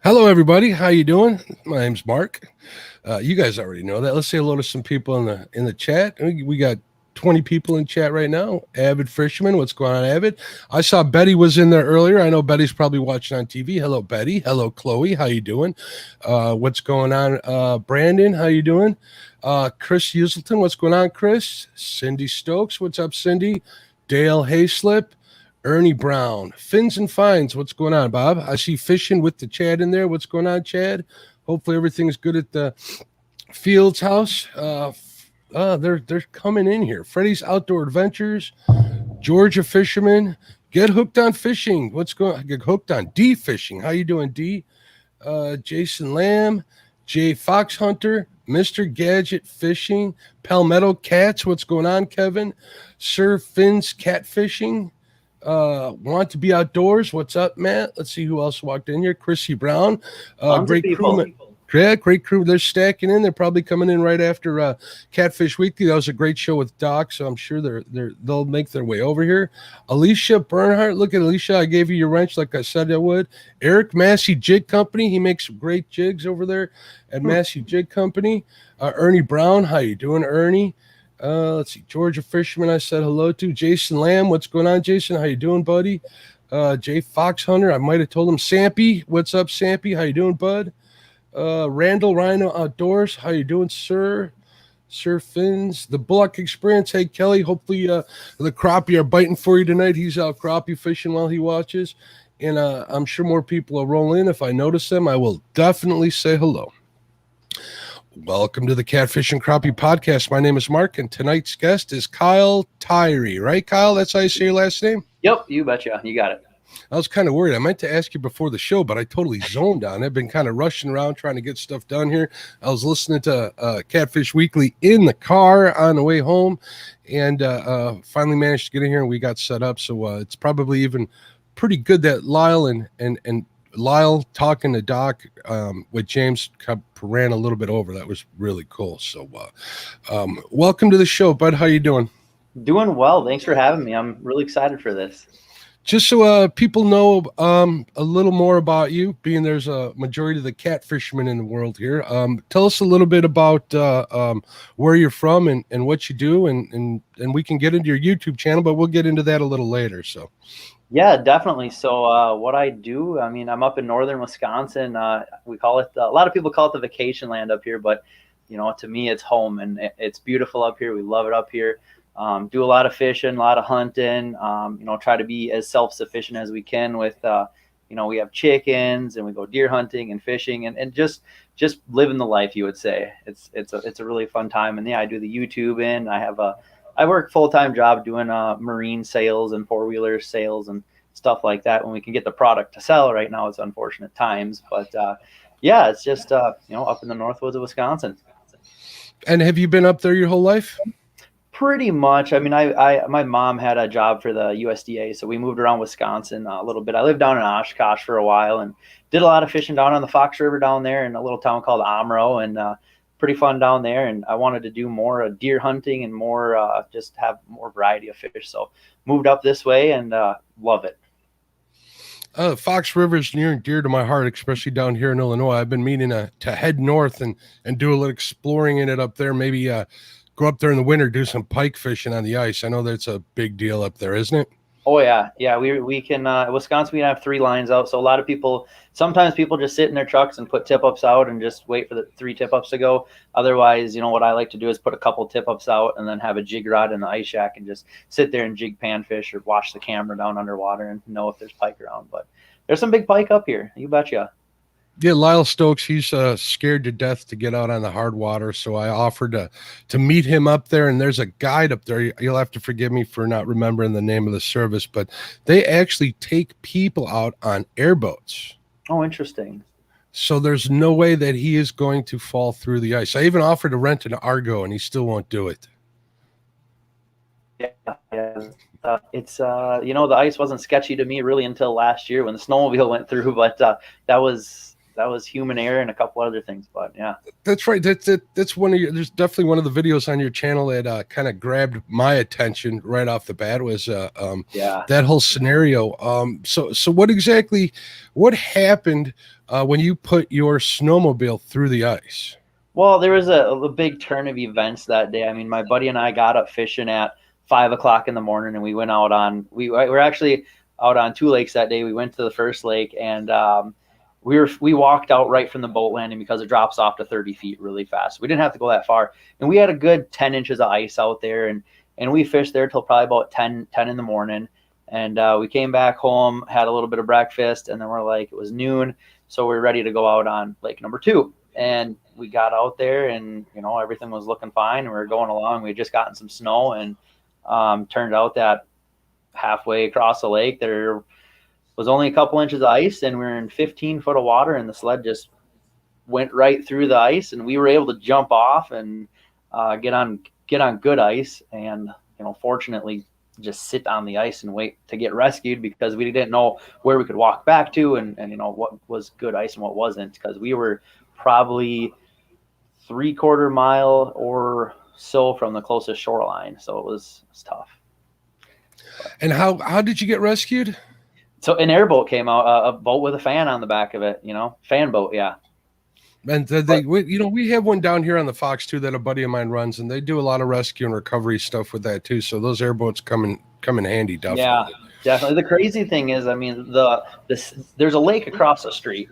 Hello, everybody. How you doing? My name's Mark. You guys already know that. Let's say hello to some people in the chat. We got 20 people in chat right now. Avid Fisherman, what's going on, Avid? I saw Betty was in there earlier. I know Betty's probably watching on TV. Hello, Betty. Hello, Chloe. How you doing? What's going on, Brandon? How you doing? Chris Uselton, what's going on, Chris? Cindy Stokes, what's up, Cindy? Dale Hayslip. Ernie Brown, Fins and Finds. What's going on, Bob? I see Fishing with the Chad in there. What's going on, Chad? Hopefully everything's good at the Fields house. They're coming in here. Freddy's Outdoor Adventures, Georgia Fisherman. Get hooked on fishing. What's going on? Get hooked on D Fishing. How you doing, D? Jason Lamb, Jay Fox Hunter, Mr. Gadget Fishing, Palmetto Cats. What's going on, Kevin? Sir Finn's Catfishing. Want to be outdoors. What's up, Matt? Let's see who else walked in here. Chrissy Brown, great crew. Yeah, great crew. They're stacking in. They're probably coming in right after Catfish Weekly. That was a great show with Doc, so I'm sure they'll make their way over here. Alicia Bernhardt, look at Alicia. I gave you your wrench like I said I would. Eric Massey Jig Company. He makes great jigs over there at Massey Jig Company. Ernie Brown, how you doing, Ernie? Let's see, Georgia Fisherman I said hello to. Jason Lamb, what's going on, Jason? How you doing, buddy? Jay Fox Hunter, I might have told him. Sampy, what's up, Sampy? How you doing, bud? Randall Rhino Outdoors, how you doing, sir? Sir Fins, the Bullock Experience. Hey, Kelly, hopefully the crappie are biting for you tonight. He's out crappie fishing while he watches. And I'm sure more people will roll in. If I notice them, I will definitely say hello. Welcome to the Catfish and Crappie Podcast. My name is Mark, and tonight's guest is Kyle Tyree. Right, Kyle? That's how you say your last name? Yep, you betcha. You got it. I was kind of worried. I meant to ask you before the show, but I totally zoned on it. I've been kind of rushing around trying to get stuff done here. I was listening to Catfish Weekly in the car on the way home, and finally managed to get in here, and we got set up. So it's probably even pretty good that Lyle and Lyle talking to Doc with James ran a little bit over. That was really cool. So welcome to the show, bud. How you doing? Doing well. Thanks for having me. I'm really excited for this. Just so people know a little more about you, being there's a majority of the cat fishermen in the world here. Tell us a little bit about where you're from and what you do, and we can get into your YouTube channel, but we'll get into that a little later. So. Yeah, definitely. So what I do, I mean, I'm up in northern Wisconsin. We call it, a lot of people call it the vacation land up here, but, you know, to me, it's home, and it's beautiful up here. We love it up here. Do a lot of fishing, a lot of hunting, you know, try to be as self-sufficient as we can with, you know, we have chickens and we go deer hunting and fishing and just living the life, you would say. It's a really fun time. And yeah, I do the YouTube and I work full-time job doing marine sales and four-wheeler sales and stuff like that. When we can get the product to sell right now, it's unfortunate times, but yeah, it's just, you know, up in the Northwoods of Wisconsin. And have you been up there your whole life? Pretty much. I mean, my mom had a job for the USDA, so we moved around Wisconsin a little bit. I lived down in Oshkosh for a while and did a lot of fishing down on the Fox River down there in a little town called Omro, and pretty fun down there. And I wanted to do more deer hunting and more just have more variety of fish. So moved up this way and love it. Fox River is near and dear to my heart, especially down here in Illinois. I've been meaning to head north and do a little exploring in it up there. Maybe go up there in the winter, do some pike fishing on the ice. I know that's a big deal up there, isn't it? Oh yeah. Yeah. We can, Wisconsin, we have 3 lines out. So a lot of people, sometimes people just sit in their trucks and put tip ups out and just wait for the 3 tip ups to go. Otherwise, you know, what I like to do is put a couple tip ups out and then have a jig rod in the ice shack and just sit there and jig panfish or watch the camera down underwater and know if there's pike around. But there's some big pike up here. You betcha. Yeah, Lyle Stokes, he's scared to death to get out on the hard water, so I offered to meet him up there, and there's a guide up there. You'll have to forgive me for not remembering the name of the service, but they actually take people out on airboats. Oh, interesting. So there's no way that he is going to fall through the ice. I even offered to rent an Argo, and he still won't do it. Yeah. It's you know, the ice wasn't sketchy to me really until last year when the snowmobile went through, but that was that was human error and a couple other things, but yeah. That's right. That's one of your. There's definitely one of the videos on your channel that kind of grabbed my attention right off the bat was Yeah. that whole scenario. So what happened when you put your snowmobile through the ice? Well, there was a big turn of events that day. I mean, my buddy and I got up fishing at 5 o'clock in the morning, and we went out on. We were actually out on two lakes that day. We went to the first lake, and we walked out right from the boat landing because it drops off to 30 feet really fast. We didn't have to go that far, and we had a good 10 inches of ice out there, and we fished there till probably about 10 in the morning. And we came back home, had a little bit of breakfast, and then we're like, it was noon, so we're ready to go out on lake number 2. And we got out there, and everything was looking fine. We were going along. We had just gotten some snow, and turned out that halfway across the lake there was only a couple inches of ice, and we were in 15 foot of water, and the sled just went right through the ice, and we were able to jump off and get on good ice, and fortunately just sit on the ice and wait to get rescued, because we didn't know where we could walk back to, and what was good ice and what wasn't, because we were probably 3/4 mile or so from the closest shoreline, so it was tough. And how did you get rescued? So an airboat came out, a boat with a fan on the back of it, fan boat, yeah. And we have one down here on the Fox too that a buddy of mine runs, and they do a lot of rescue and recovery stuff with that too. So those airboats come in handy, definitely. Yeah, definitely. The crazy thing is, I mean, there's a lake across the street,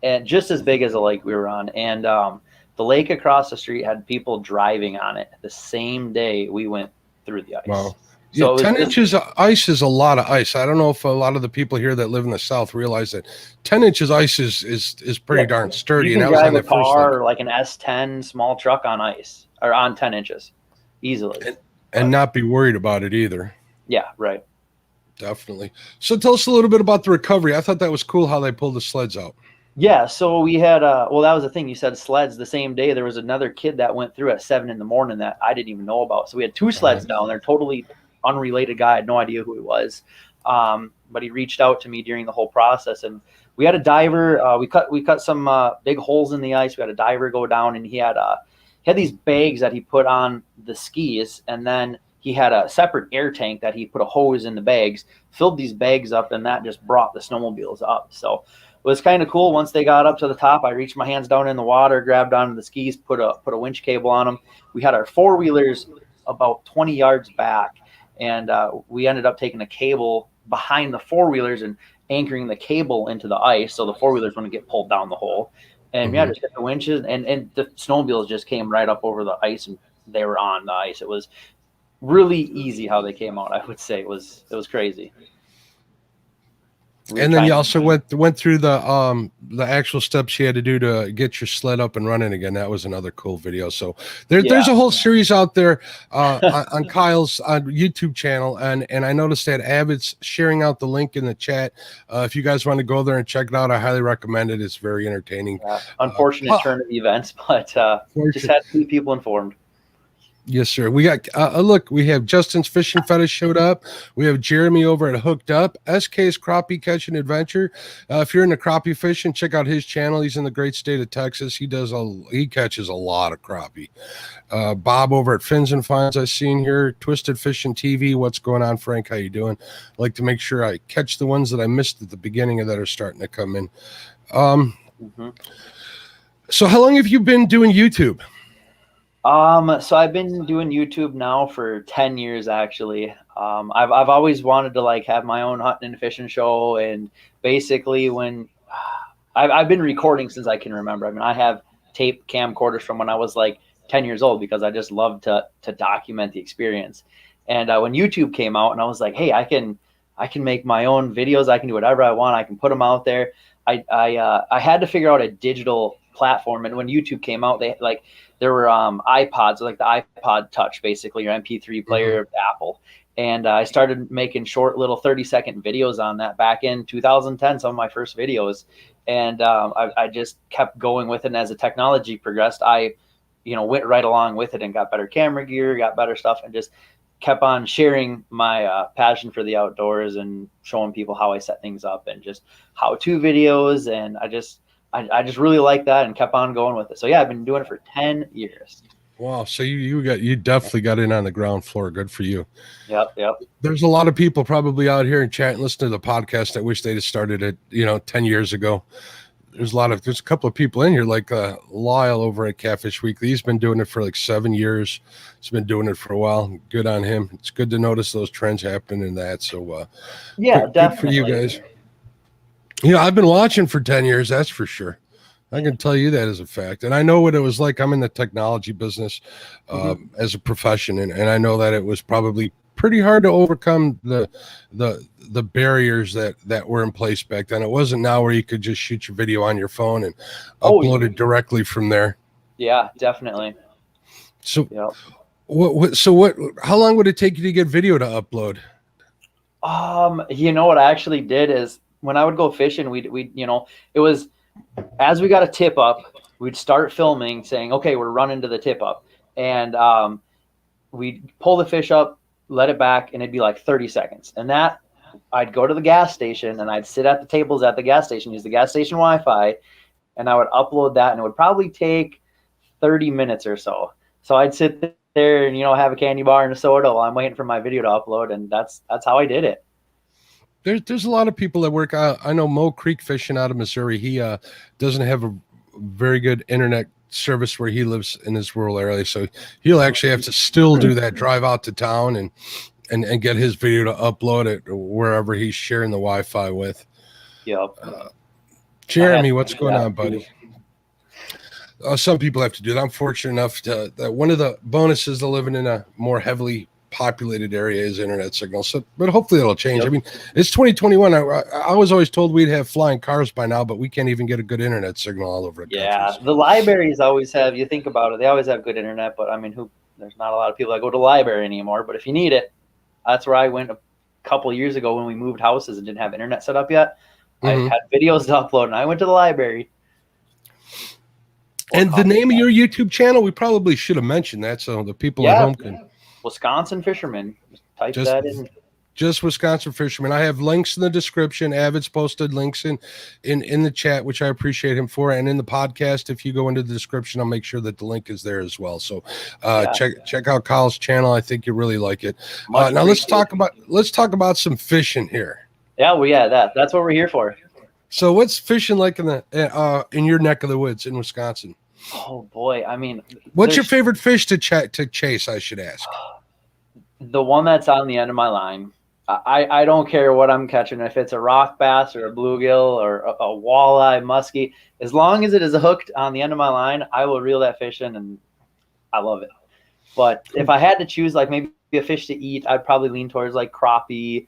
and just as big as the lake we were on, and the lake across the street had people driving on it the same day we went through the ice. Wow. So yeah, 10 inches of ice is a lot of ice. I don't know if a lot of the people here that live in the South realize that 10 inches ice is pretty darn sturdy. You can and that drive was on a the first car lake. or like an S10 small truck on ice, or on 10 inches easily. And not be worried about it either. Yeah, right. Definitely. So tell us a little bit about the recovery. I thought that was cool how they pulled the sleds out. Yeah, so we had well, that was the thing. You said sleds. The same day there was another kid that went through at 7 in the morning that I didn't even know about. So we had 2 sleds down there, totally unrelated guy. I had no idea who he was, but he reached out to me during the whole process, and we had a diver. We cut some big holes in the ice. We had a diver go down, and he had these bags that he put on the skis, and then he had a separate air tank that he put a hose in the bags, filled these bags up, and that just brought the snowmobiles up. So it was kind of cool. Once they got up to the top, I reached my hands down in the water, grabbed onto the skis, put a winch cable on them. We had our 4-wheelers about 20 yards back, and we ended up taking a cable behind the 4-wheelers and anchoring the cable into the ice so the 4-wheelers wouldn't get pulled down the hole. And yeah, just hit the winches, and the snowmobiles just came right up over the ice, and they were on the ice. It was really easy how they came out. I would say it was crazy. And then you also went through the actual steps you had to do to get your sled up and running again. That was another cool video. So there's a whole series out there on Kyle's YouTube channel, and I noticed that Avid's sharing out the link in the chat. If you guys want to go there and check it out, I highly recommend it. It's very entertaining. Unfortunate turn of events, but just had to keep people informed. Yes, sir. We got look, we have Justin's Fishing Fetish showed up. We have Jeremy over at Hooked Up, SK's Crappie Catching Adventure. If you're into crappie fishing, check out his channel. He's in the great state of Texas. He catches a lot of crappie. Bob over at Fins and Finds, I've seen here. Twisted Fishing TV. What's going on, Frank? How you doing? I like to make sure I catch the ones that I missed at the beginning that are starting to come in. So how long have you been doing YouTube? So I've been doing YouTube now for 10 years, actually. I've always wanted to like have my own hunting and fishing show. And basically when I've been recording since I can remember. I mean, I have tape camcorders from when I was like 10 years old, because I just love to document the experience. And when YouTube came out, and I was like, hey, I can make my own videos. I can do whatever I want. I can put them out there. I had to figure out a digital platform. And when YouTube came out, there were iPods, like the iPod Touch, basically your MP3 player of Apple. And I started making short little 30-second videos on that back in 2010, some of my first videos. And I just kept going with it. And as the technology progressed, I went right along with it and got better camera gear, got better stuff, and just kept on sharing my passion for the outdoors and showing people how I set things up and just how-to videos. And I just really liked that and kept on going with it. So yeah, I've been doing it for 10 years. Wow. So you definitely got in on the ground floor. Good for you. Yep. There's a lot of people probably out here in chat and listening to the podcast that wish they'd have started it, 10 years ago. There's a couple of people in here like Lyle over at Catfish Weekly. He's been doing it for like 7 years. He's been doing it for a while. Good on him. It's good to notice those trends happen in that. So yeah, definitely. Good for you guys. I've been watching for 10 years. That's for sure. I can tell you that as a fact. And I know what it was like. I'm in the technology business as a profession. And I know that it was probably pretty hard to overcome the barriers that were in place back then. It wasn't now where you could just shoot your video on your phone and upload it directly from there. Yeah, definitely. So how long would it take you to get video to upload? What I actually did is when I would go fishing, we'd it was as we got a tip up, we'd start filming saying, okay, we're running to the tip up. And we'd pull the fish up, let it back, and it'd be like 30 seconds. And that I'd go to the gas station and I'd sit at the tables at the gas station, use the gas station Wi-Fi, and I would upload that, and it would probably take 30 minutes or so. So I'd sit there and, have a candy bar and a soda while I'm waiting for my video to upload. And that's how I did it. There's a lot of people that work out. I know Mo Creek Fishing out of Missouri. He doesn't have a very good internet service where he lives in his rural area, so he'll actually have to still do that, drive out to town and get his video to upload it wherever he's sharing the Wi-Fi with. Yep. Jeremy, what's going on, buddy? Some people have to do that. I'm fortunate enough that one of the bonuses of living in a more heavily populated area is internet signal. So, but hopefully it'll change. Yep. I mean, it's 2021. I was always told we'd have flying cars by now, but we can't even get a good internet signal all over the country. The libraries always have. You think about it, they always have good internet. But I mean, there's not a lot of people that go to the library anymore. But if you need it, that's where I went a couple of years ago when we moved houses and didn't have internet set up yet. I had videos to upload, and I went to the library. And the name of your YouTube channel, we probably should have mentioned that so the people at home can. Wisconsin Fisherman. Type that in. Just Wisconsin Fisherman. I have links in the description. Avid's posted links in the chat, which I appreciate him for. And in the podcast, if you go into the description, I'll make sure that the link is there as well. So check out Kyle's channel. I think you really like it. Now let's talk about some fishing here. That's what we're here for. So what's fishing like in your neck of the woods in Wisconsin? Oh boy, I mean, what's your favorite fish to chase? I should ask. The one that's on the end of my line. I don't care what I'm catching, if it's a rock bass or a bluegill or a walleye, muskie. As long as it is hooked on the end of my line, I will reel that fish in, and I love it. But if I had to choose, like maybe a fish to eat, I'd probably lean towards like crappie.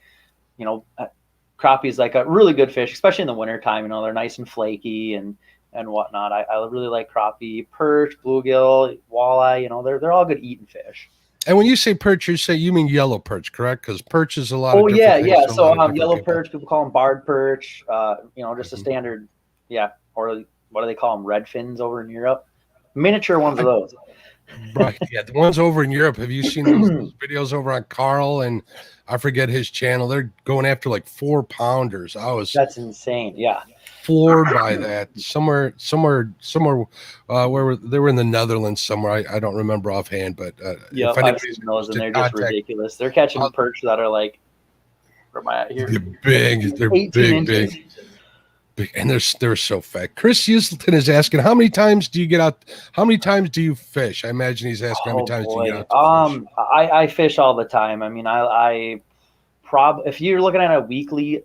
Crappie is like a really good fish, especially in the wintertime. They're nice and flaky and whatnot. I really like crappie, perch, bluegill, walleye. They're all good eating fish. And when you say perch, you mean yellow perch, correct? Because perch is a lot of different things. So yellow perch, people call them barred perch, just a standard, or what do they call them, red fins over in Europe? Miniature ones of those. Right, the ones over in Europe. Have you seen those videos over on Carl and I forget his channel? They're going after like 4-pounders. That's insane, yeah. Floored by that. Somewhere where they were in the Netherlands somewhere. I don't remember offhand, but if I've seen those, and they're just ridiculous. They're catching perch that are like, where am I at here? They're big, and they're so fat. Chris Houston is asking, how many times do you get out? How many times do you fish? I imagine he's asking how many times do you get out to fish? I fish all the time. I mean, if you're looking at a weekly,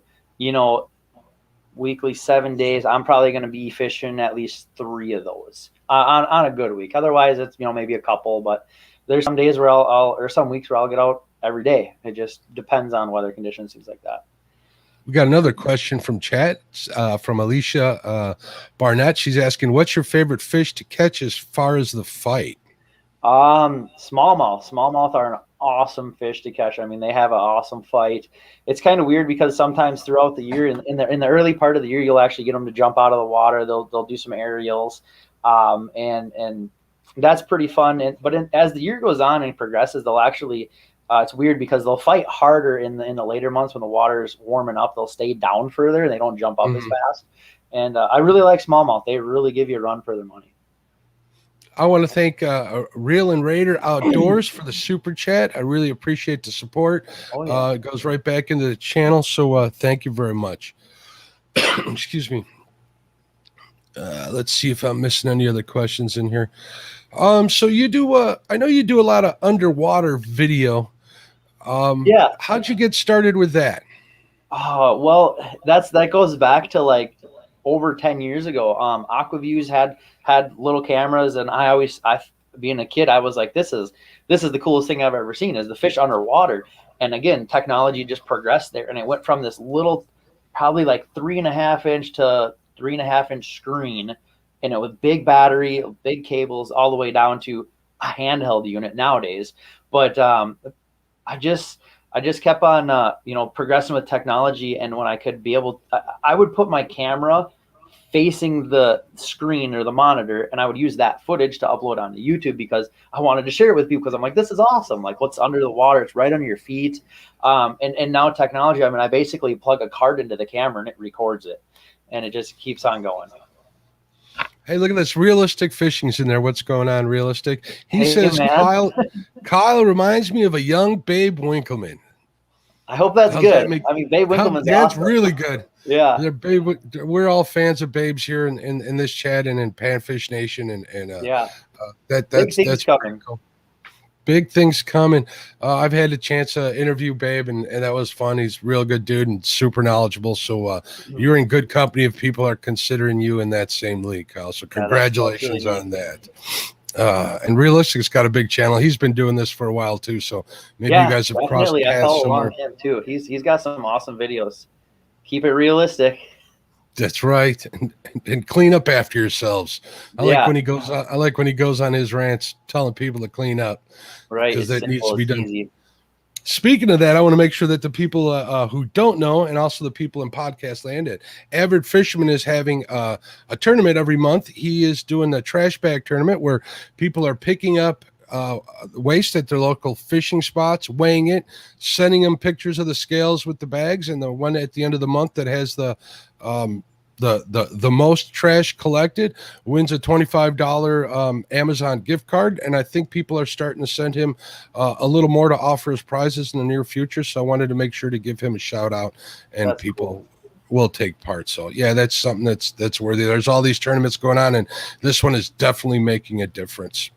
weekly 7 days, I'm probably going to be fishing at least 3 of those on a good week. Otherwise, it's maybe a couple. But there's some days where or some weeks where I'll get out every day. It just depends on weather conditions, things like that. We got another question from chat from Alicia Bernhardt. She's asking, what's your favorite fish to catch as far as the fight? Smallmouth. Smallmouth are an awesome fish to catch. I mean, they have an awesome fight. It's kind of weird because sometimes throughout the year, in the early part of the year, you'll actually get them to jump out of the water. They'll do some aerials, and that's pretty fun. But as the year goes on and progresses, they'll actually it's weird because they'll fight harder in the later months when the water is warming up. They'll stay down further and they don't jump up as fast. And I really like smallmouth. They really give you a run for their money. I want to thank Reel and Raider Outdoors for the super chat. I really appreciate the support. Oh, yeah. It goes right back into the channel. So thank you very much. Excuse me. Let's see if I'm missing any other questions in here. So you do, I know you do a lot of underwater video. Yeah. How'd you get started with that? Oh, well, that goes back to like over 10 years ago. Aquaviews had little cameras, and I being a kid, I was like, this is the coolest thing I've ever seen, is the fish underwater. And again, technology just progressed there, and it went from this little, probably like 3.5 inch to 3.5 inch screen, and it was big battery, big cables, all the way down to a handheld unit nowadays. But I just kept on, progressing with technology. And when I could be able, I would put my camera facing the screen or the monitor, and I would use that footage to upload onto YouTube, because I wanted to share it with people, because I'm like, this is awesome. Like, what's under the water? It's right under your feet. And now technology, I mean, I basically plug a card into the camera and it records it, and it just keeps on going. Hey, look at this. Realistic Fishing's in there. What's going on, Realistic? He Hey, says, man. Kyle reminds me of a young Babe Winkleman. I hope that's good. I mean, Babe Winkleman's that's awesome. really good. Yeah. We're all fans of Babes here in this chat and in Panfish Nation. And yeah. That's coming. Cool. Big things coming. I've had a chance to interview Babe, and that was fun. He's a real good dude and super knowledgeable. So you're in good company if people are considering you in that same league, Kyle. So congratulations on that. And Realistic's got a big channel. He's been doing this for a while too. So maybe you guys have crossed paths I follow somewhere. along him too. He's got some awesome videos. Keep it realistic. That's right, and clean up after yourselves. I like when he goes. I like when he goes on his rants, telling people to clean up. Right, because that needs to be done. Easy. Speaking of that, I want to make sure that the people who don't know, and also the people in podcast land, at Avid Fisherman is having a tournament every month. He is doing a trash bag tournament where people are picking up waste at their local fishing spots, weighing it, sending them pictures of the scales with the bags, and the one at the end of the month that has the most trash collected wins a $25 Amazon gift card. And I think people are starting to send him a little more to offer as prizes in the near future. So I wanted to make sure to give him a shout out, and that's people cool. Will take part. So yeah, that's something that's worthy. There's all these tournaments going on, and this one is definitely making a difference.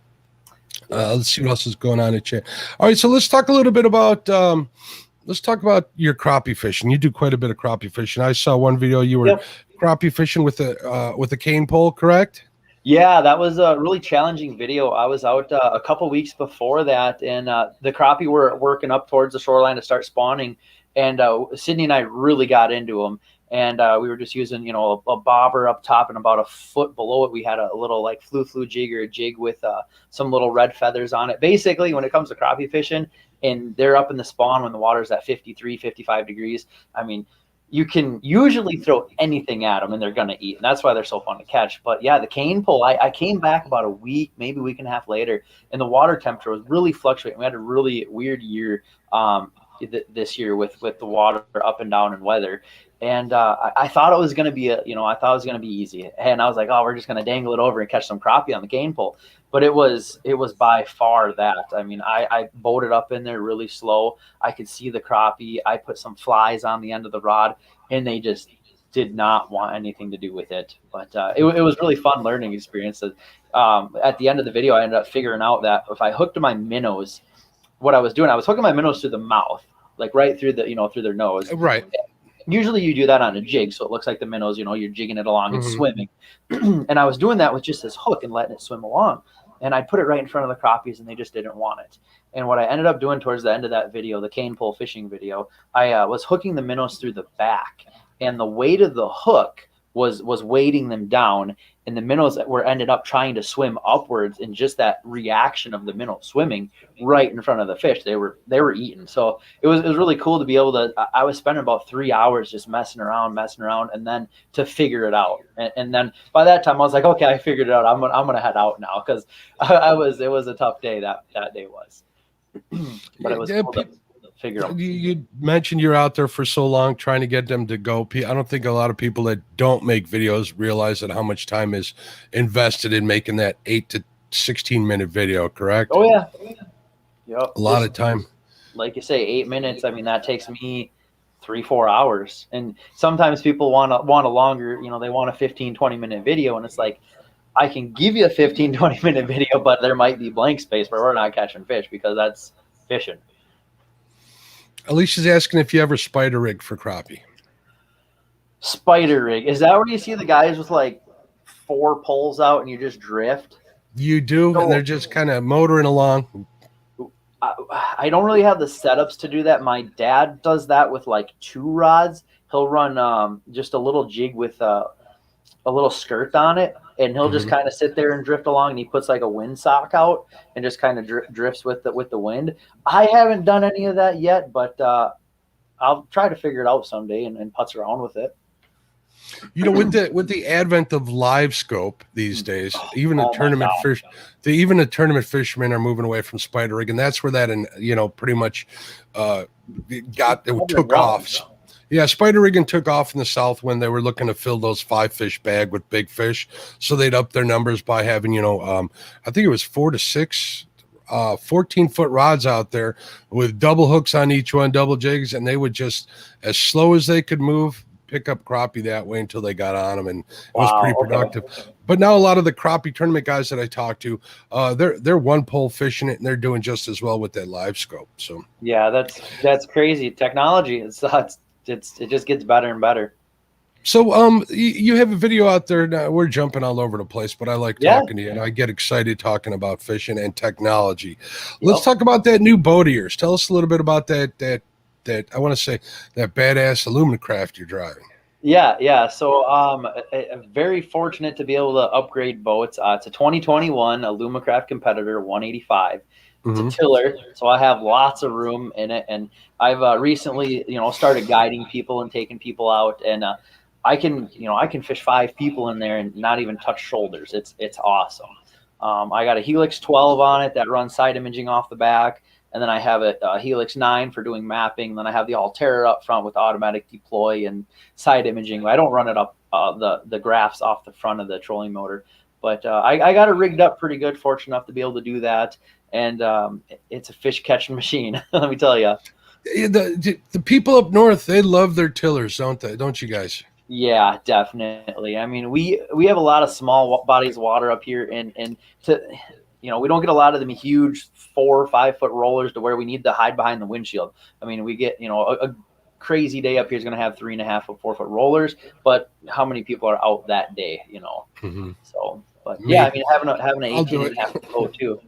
Let's see what else is going on in chat. All right, so let's talk a little bit about your crappie fishing. You do quite a bit of crappie fishing. I saw one video you were crappie fishing with a cane pole, correct? Yeah, that was a really challenging video. I was out a couple weeks before that, and the crappie were working up towards the shoreline to start spawning, and Sydney and I really got into them. And we were just using, a bobber up top, and about a foot below it, we had a little like flu jig, or a jig with some little red feathers on it. Basically, when it comes to crappie fishing, and they're up in the spawn when the water's at 53, 55 degrees, I mean, you can usually throw anything at them and they're going to eat. And that's why they're so fun to catch. But yeah, the cane pole, I came back about a week, maybe a week and a half later, and the water temperature was really fluctuating. We had a really weird year this year with the water up and down and weather. And I thought it was going to be I thought it was going to be easy. And I was like, oh, we're just going to dangle it over and catch some crappie on the cane pole. But it was by far that. I mean, I boated up in there really slow. I could see the crappie. I put some flies on the end of the rod, and they just did not want anything to do with it. But it was really fun learning experience. At the end of the video, I ended up figuring out that if I hooked my minnows, what I was doing, I was hooking my minnows through the mouth, like right through through their nose. Right. Usually you do that on a jig, so it looks like the minnows, you're jigging it along and swimming. And I was doing that with just this hook and letting it swim along. And I put it right in front of the crappies, and they just didn't want it. And what I ended up doing towards the end of that video, the cane pole fishing video, I was hooking the minnows through the back, and the weight of the hook was weighting them down, and the minnows ended up trying to swim upwards, and just that reaction of the minnow swimming right in front of the fish, they were eating. So it was really cool to be able to. I was spending about 3 hours just messing around, and then to figure it out. And then by that time I was like, okay, I figured it out. I'm gonna head out now, because it was a tough day that day was. But it was cool. figure them. You mentioned you're out there for so long trying to get them to go. I don't think a lot of people that don't make videos realize that how much time is invested in making that 8 to 16-minute video, correct? Oh yeah. Yep. A lot of time. Like you say, 8 minutes. I mean, that takes me 3-4 hours. And sometimes people want a longer, they want a 15-20 minute video. And it's like, I can give you a 15-20 minute video, but there might be blank space where we're not catching fish because that's fishing. Alicia's asking if you ever spider rig for crappie. Spider rig. Is that where you see the guys with like 4 poles out and you just drift? You do, and they're just kind of motoring along. I don't really have the setups to do that. My dad does that with like 2 rods. He'll run just a little jig with a little skirt on it, and he'll just kind of sit there and drift along, and he puts like a windsock out and just kind of drifts with the wind. I haven't done any of that yet, but I'll try to figure it out someday and putz around with it. With the advent of live scope these days, even the tournament fishermen are moving away from spider rig, and that's where that pretty much took off. Yeah, spider rigging took off in the South when they were looking to fill those 5-fish bag with big fish, so they'd up their numbers by having I think it was 4 to 6 14-foot rods out there with double hooks on each one, double jigs, and they would just, as slow as they could move, pick up crappie that way until they got on them, and it was pretty productive. Okay. But now a lot of the crappie tournament guys that I talk to, they're one pole fishing it, and they're doing just as well with that live scope. So yeah, that's crazy. Technology, it just gets better and better. So you have a video out there now. We're jumping all over the place, but I like talking to you, and I get excited talking about fishing and technology. Let's talk about that new boat of yours. Tell us a little bit about that I want to say that badass Alumacraft you're driving. Yeah. So I'm very fortunate to be able to upgrade boats. It's a 2021 Alumacraft Competitor 185. It's a tiller, so I have lots of room in it, and I've recently, started guiding people and taking people out, and I can fish 5 people in there and not even touch shoulders. It's awesome. I got a Helix 12 on it that runs side imaging off the back. And then I have a Helix 9 for doing mapping. And then I have the Altera up front with automatic deploy and side imaging. I don't run it up the graphs off the front of the trolling motor. But I got it rigged up pretty good, fortunate enough to be able to do that. And it's a fish catching machine, let me tell you. The people up north, they love their tillers, don't they? Don't you guys? Yeah, definitely. I mean, we have a lot of small bodies of water up here, and we don't get a lot of them huge 4 or 5 foot rollers to where we need to hide behind the windshield. I mean, we get, a crazy day up here is going to have 3.5 or 4 foot rollers, but how many people are out that day, So, but yeah, I mean, having an 18.5 foot boat too.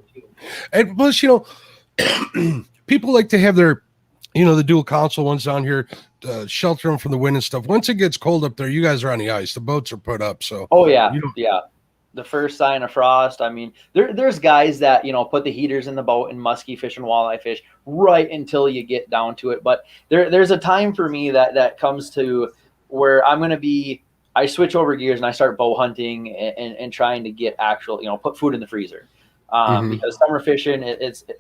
And plus, people like to have their, the dual console ones down here, shelter them from the wind and stuff. Once it gets cold up there, you guys are on the ice. The boats are put up. So, yeah. The first sign of frost. I mean, there's guys that, put the heaters in the boat and muskie fish and walleye fish right until you get down to it. But there's a time for me that comes to where I switch over gears and I start bow hunting and trying to get actual, put food in the freezer. Because summer fishing,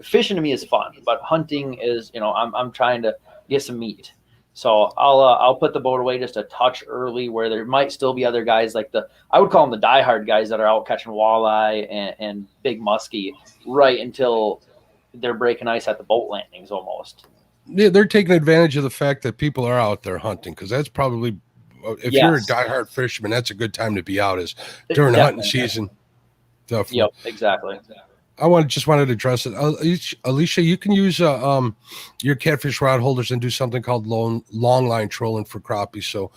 fishing to me is fun, but hunting is, I'm trying to get some meat. So I'll put the boat away just a touch early, where there might still be other guys like I would call them the diehard guys that are out catching walleye and big muskie right until they're breaking ice at the boat landings almost. Yeah, they're taking advantage of the fact that people are out there hunting, because that's probably, if you're a diehard fisherman, that's a good time to be out, is during the hunting season. Definitely. Yep, exactly. I just wanted to address it. Alicia, you can use your catfish rod holders and do something called long line trolling for crappie. So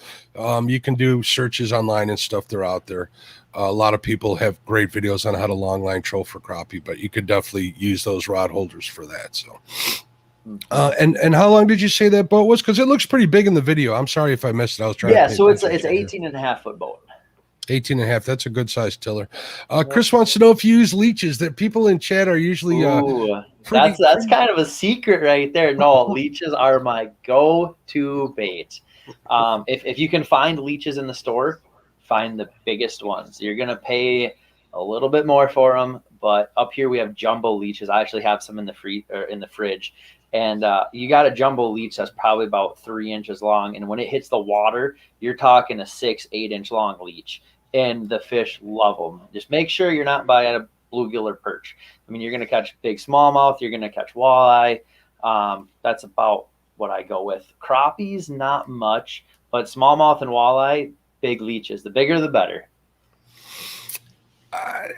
you can do searches online and stuff. They're out there. A lot of people have great videos on how to long line troll for crappie, but you could definitely use those rod holders for that. So, and how long did you say that boat was? Because it looks pretty big in the video. I'm sorry if I missed it. I was trying. Yeah, so it's 18.5 foot boat. 18.5. That's a good size tiller. Chris wants to know if you use leeches. That people in chat are usually. That's kind of a secret right there. No, leeches are my go-to bait. If you can find leeches in the store, find the biggest ones. You're gonna pay a little bit more for them, but up here we have jumbo leeches. I actually have some in the fridge, And you got a jumbo leech that's probably about 3 inches long, and when it hits the water, you're talking a 6-8 inch long leech, and the fish love them. Just make sure you're not by a bluegill or perch. I mean, you're going to catch big smallmouth, you're going to catch walleye. That's about what I go with. Crappies, not much, but smallmouth and walleye, big leeches. The bigger, the better.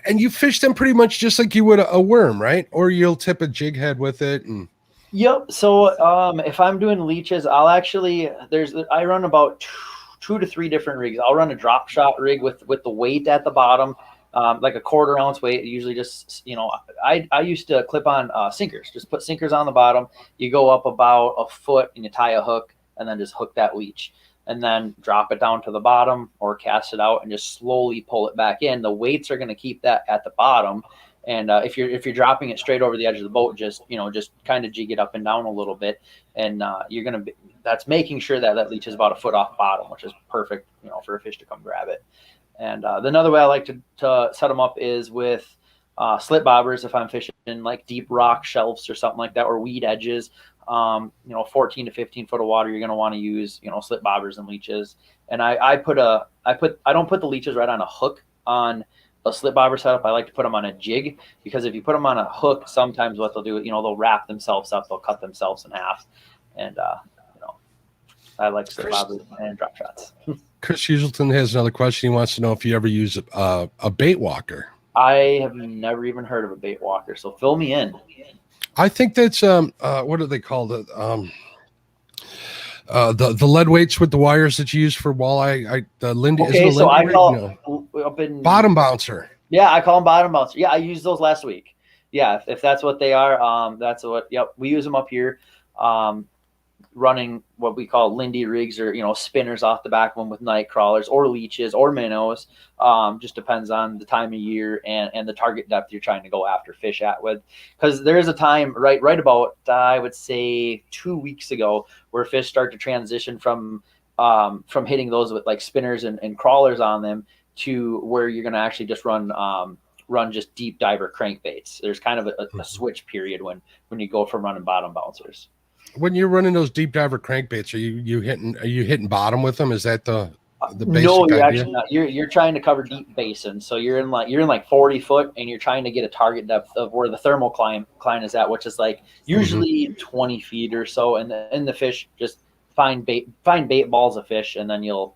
And you fish them pretty much just like you would a worm, right? Or you'll tip a jig head with it. And yep. So if I'm doing leeches, I run about two to three different rigs. I'll run a drop shot rig with the weight at the bottom, like a 1/4 ounce weight. Usually just, I used to clip on sinkers. Just put sinkers on the bottom. You go up about a foot and you tie a hook and then just hook that leech. And then drop it down to the bottom or cast it out and just slowly pull it back in. The weights are going to keep that at the bottom. And if you're dropping it straight over the edge of the boat, just kind of jig it up and down a little bit. And that's making sure that leech is about a foot off bottom, which is perfect, for a fish to come grab it. And another way I like to set them up is with slit bobbers. If I'm fishing like deep rock shelves or something like that, or weed edges, 14 to 15 foot of water, you're going to want to use, slit bobbers and leeches. And I don't put the leeches right on a hook on a slit bobber setup. I like to put them on a jig, because if you put them on a hook, sometimes what they'll do, they'll wrap themselves up, they'll cut themselves in half. And, I like slit bobbers and drop shots. Chris Huselton has another question. He wants to know if you ever use a bait walker. I have never even heard of a bait walker, so fill me in. I think that's what do they call it? The lead weights with the wires that you use for walleye. The Lindy. Okay, so I call up in bottom bouncer. Yeah, I call them bottom bouncer. Yeah, I used those last week. Yeah, if that's what they are, that's what. Yep, we use them up here. Running what we call Lindy rigs, or spinners off the back of them with night crawlers or leeches or minnows. Just depends on the time of year and the target depth you're trying to go after fish at with. Because there is a time right about I would say 2 weeks ago where fish start to transition from hitting those with like spinners and crawlers on them to where you're going to actually just run just deep diver crankbaits. There's kind of a switch period when you go from running bottom bouncers. When you're running those deep diver crankbaits, are you hitting bottom with them? Is that the basic no, you're idea? Actually not. You're trying to cover deep basins, so you're in like 40 foot, and you're trying to get a target depth of where the thermocline is at, which is like usually 20 feet or so, and the fish just find bait balls of fish, and then you'll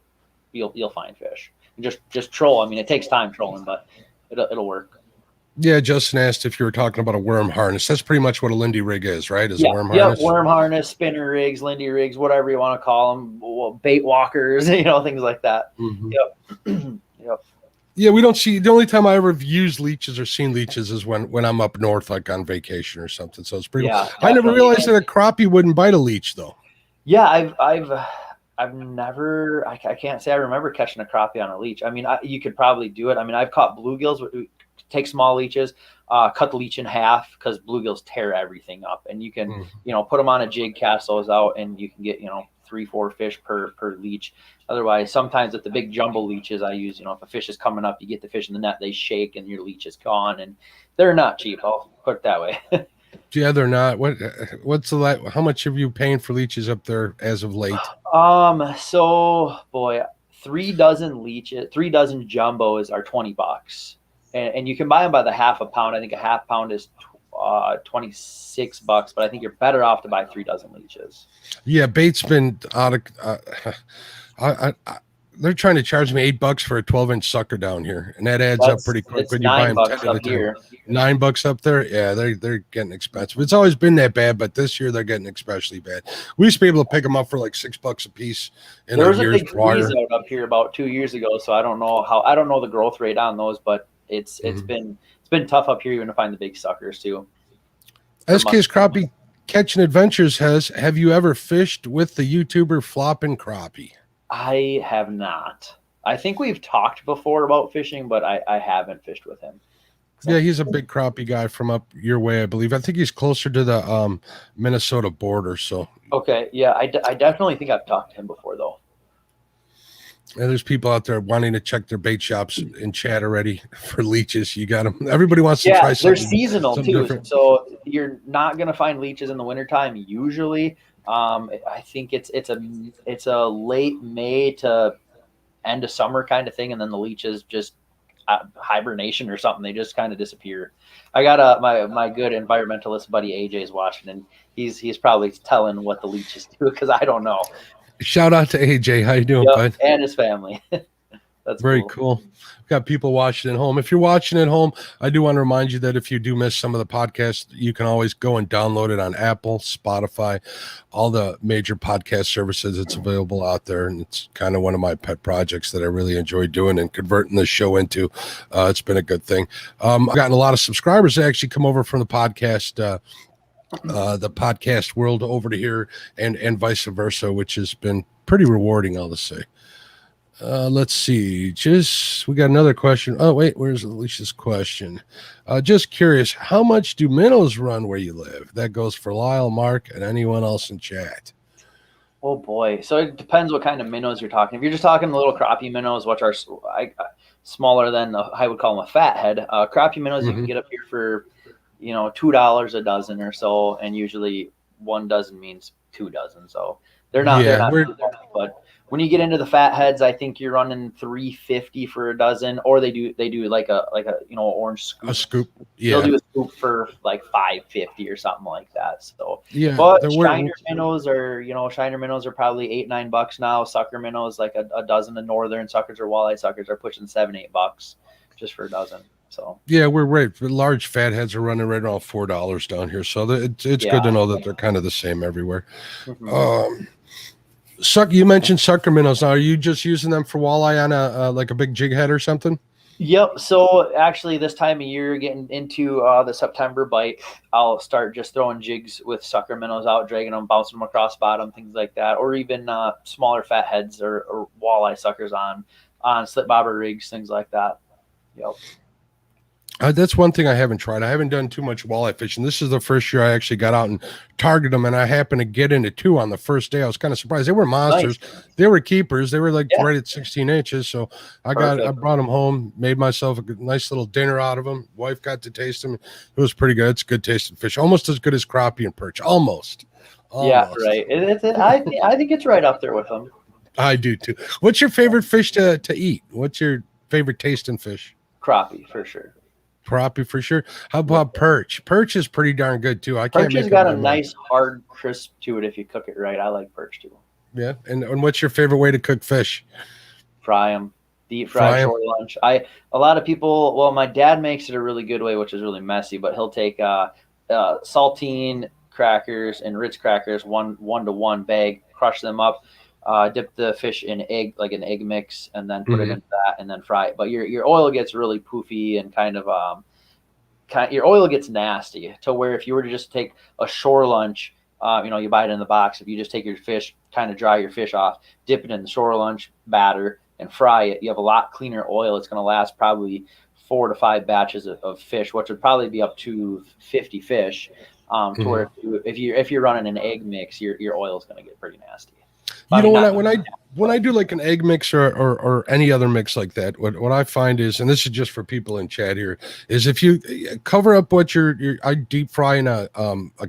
find fish. And just troll. I mean, it takes time trolling, but it'll work. Yeah, Justin asked if you were talking about a worm harness. That's pretty much what a Lindy rig is, right? A worm harness? Yeah, worm harness, spinner rigs, Lindy rigs, whatever you want to call them, bait walkers, things like that. Mm-hmm. Yep. Yep. Yeah, we don't see. The only time I ever used leeches or seen leeches is when I'm up north, like on vacation or something. So it's pretty. Yeah, I never realized that a crappie wouldn't bite a leech, though. Yeah, I've never. I can't say I remember catching a crappie on a leech. I mean, you could probably do it. I mean, I've caught bluegills. Take small leeches, cut the leech in half, because bluegills tear everything up, and you can put them on a jig, cast those out, and you can get 3-4 fish per leech. Otherwise, sometimes with the big jumbo leeches I use, if a fish is coming up, you get the fish in the net, they shake and your leech is gone, and they're not cheap. I'll put it that way. Yeah, they're not. What's how much are you paying for leeches up there as of late? So boy, 3 dozen jumbos are $20. And you can buy them by the half a pound. I think a half pound is $26, but I think you're better off to buy 3 dozen leeches. Yeah, bait's been out of. They're trying to charge me $8 for a 12-inch sucker down here, and that adds up pretty quick when you buy them 10 at a time. $9 up there, yeah, they're getting expensive. It's always been that bad, but this year they're getting especially bad. We used to be able to pick them up for like $6 a piece. There was a big freeze out up here about 2 years ago, so I don't know the growth rate on those, but it's been tough up here even to find the big suckers too. SK's Crappie Catching Adventures have you ever fished with the YouTuber Floppin' Crappie? I have not. I think we've talked before about fishing, but I haven't fished with him. Yeah, he's a big crappie guy from up your way, I believe. I think he's closer to the Minnesota border. So okay, yeah, I definitely think I've talked to him before though. And there's people out there wanting to check their bait shops in chat already for leeches. You got them. Everybody wants to try something. They're seasonal too. Different. So you're not going to find leeches in the wintertime usually. I think it's a late May to end of summer kind of thing. And then the leeches just hibernation or something. They just kind of disappear. I got my good environmentalist buddy AJ's watching, and he's probably telling what the leeches do because I don't know. Shout out to AJ. How you doing, bud? And his family. That's very cool. We've got people watching at home. If you're watching at home, I do want to remind you that if you do miss some of the podcasts, you can always go and download it on Apple, Spotify, all the major podcast services. It's available out there, and it's kind of one of my pet projects that I really enjoy doing and converting the show into. It's been a good thing. I've gotten a lot of subscribers that actually come over from the podcast world over to here and vice versa, which has been pretty rewarding, I'll just say. Let's see. We got another question. Oh, wait, where's Alicia's question? Just curious, how much do minnows run where you live? That goes for Lyle, Mark, and anyone else in chat. Oh boy. So it depends what kind of minnows you're talking. If you're just talking the little crappie minnows, which are smaller than I would call them a fathead, crappie minnows you can get up here for $2 a dozen or so, and usually 1 dozen means 2 dozen. So they're not but when you get into the fatheads, I think you're running $3.50 for a dozen, or they do like a orange scoop. A scoop, yeah. They'll do a scoop for like $5.50 or something like that. So yeah, but shiner minnows are probably $8-9 now. Sucker minnows, like a dozen of northern suckers or walleye suckers, are pushing $7-8 just for a dozen. So yeah, we're right. Large fatheads are running right around $4 down here. So it's good to know that they're kind of the same everywhere. You mentioned sucker minnows. Now, are you just using them for walleye on a big jig head or something? Yep. So actually, this time of year, getting into the September bite, I'll start just throwing jigs with sucker minnows out, dragging them, bouncing them across bottom, things like that, or even smaller fatheads or walleye suckers on slit bobber rigs, things like that. Yep. That's one thing I haven't tried. I haven't done too much walleye fishing. This is the first year I actually got out and targeted them, and I happened to get into 2 on the first day. I was kind of surprised. They were monsters. Nice. They were keepers. They were right at 16 inches. So I brought them home, made myself a nice little dinner out of them. Wife got to taste them. It was pretty good. It's good tasting fish. Almost as good as crappie and perch. Almost. Yeah, right. I think it's right up there with them. I do too. What's your favorite fish to eat? What's your favorite tasting fish? Crappie, for sure. Crappie for sure. How about perch? Perch is pretty darn good too. Perch has got a nice hard crisp to it if you cook it right. I like perch too. Yeah. And what's your favorite way to cook fish? Fry them. Deep fry short lunch. A lot of people, well, my dad makes it a really good way, which is really messy, but he'll take saltine crackers and Ritz crackers, one to one bag, crush them up, dip the fish in an egg mix, and then put it into that and then fry it. But your oil gets really poofy and your oil gets nasty to where if you were to just take a shore lunch, you buy it in the box. If you just take your fish, kind of dry your fish off, dip it in the shore lunch batter and fry it, you have a lot cleaner oil. It's going to last probably 4 to 5 batches of fish, which would probably be up to 50 fish. To where if you're running an egg mix, your oil is going to get pretty nasty. When I do like an egg mix or any other mix like that, what I find is, and this is just for people in chat here, is if you cover up what I deep fry in a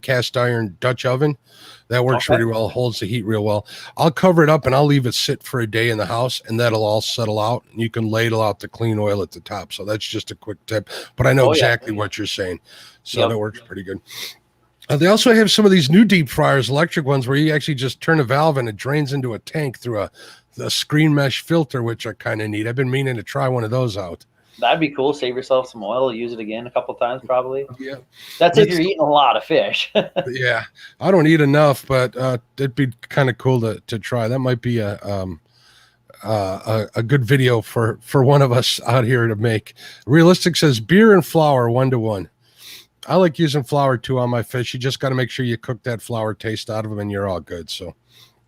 cast iron Dutch oven, that works really well, holds the heat real well. I'll cover it up and I'll leave it sit for a day in the house, and that'll all settle out, and you can ladle out the clean oil at the top. So that's just a quick tip, but I know exactly what you're saying. So that works pretty good. They also have some of these new deep fryers, electric ones, where you actually just turn a valve and it drains into a tank through a screen mesh filter, which are kind of neat. I've been meaning to try one of those out. That'd be cool. Save yourself some oil. Use it again a couple times, probably. Yeah. That's if you're eating a lot of fish. Yeah. I don't eat enough, but it'd be kind of cool to try. That might be a good video for one of us out here to make. Realistic says beer and flour 1 to 1. I like using flour too on my fish. You just got to make sure you cook that flour taste out of them, and you're all good. So,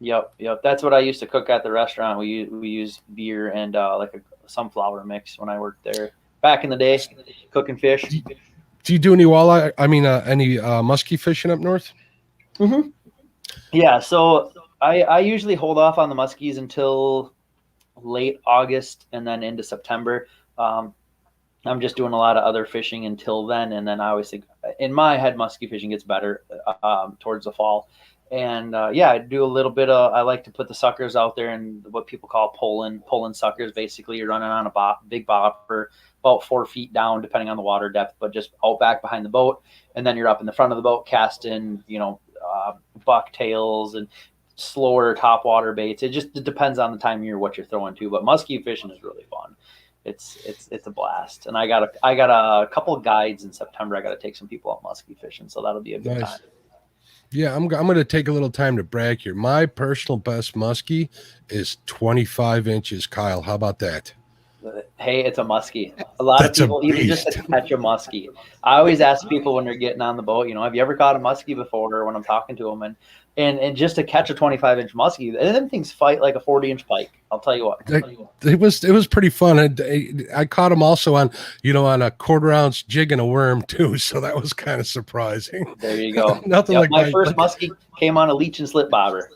yep. That's what I used to cook at the restaurant. We use beer and like a sunflower mix when I worked there back in the day, cooking fish. Do you do any walleye? I mean, any muskie fishing up north? Yeah. So I usually hold off on the muskies until late August and then into September. I'm just doing a lot of other fishing until then, and then I always think in my head muskie fishing gets better towards the fall. And yeah, I do a little bit of. I like to put the suckers out there and what people call pulling suckers. Basically, you're running on a big bobber about 4 feet down, depending on the water depth, but just out back behind the boat, and then you're up in the front of the boat casting, buck tails and slower top water baits. It depends on the time of year what you're throwing to, but muskie fishing is really fun. It's a blast, and I got a couple of guides in September. I got to take some people out muskie fishing, so that'll be a good time. Yeah, I'm going to take a little time to brag here. My personal best muskie is 25 inches, Kyle. How about that? Hey, it's a muskie. A lot of people, even just to catch a muskie. I always ask people when they're getting on the boat, have you ever caught a muskie before? Or when I'm talking to them, and just to catch a 25-inch muskie, and them things fight like a 40-inch pike. I'll tell you what. It was pretty fun. I caught them also on a 1/4-ounce jig and a worm too, so that was kind of surprising. There you go. Nothing like my first muskie came on a leech and slit bobber.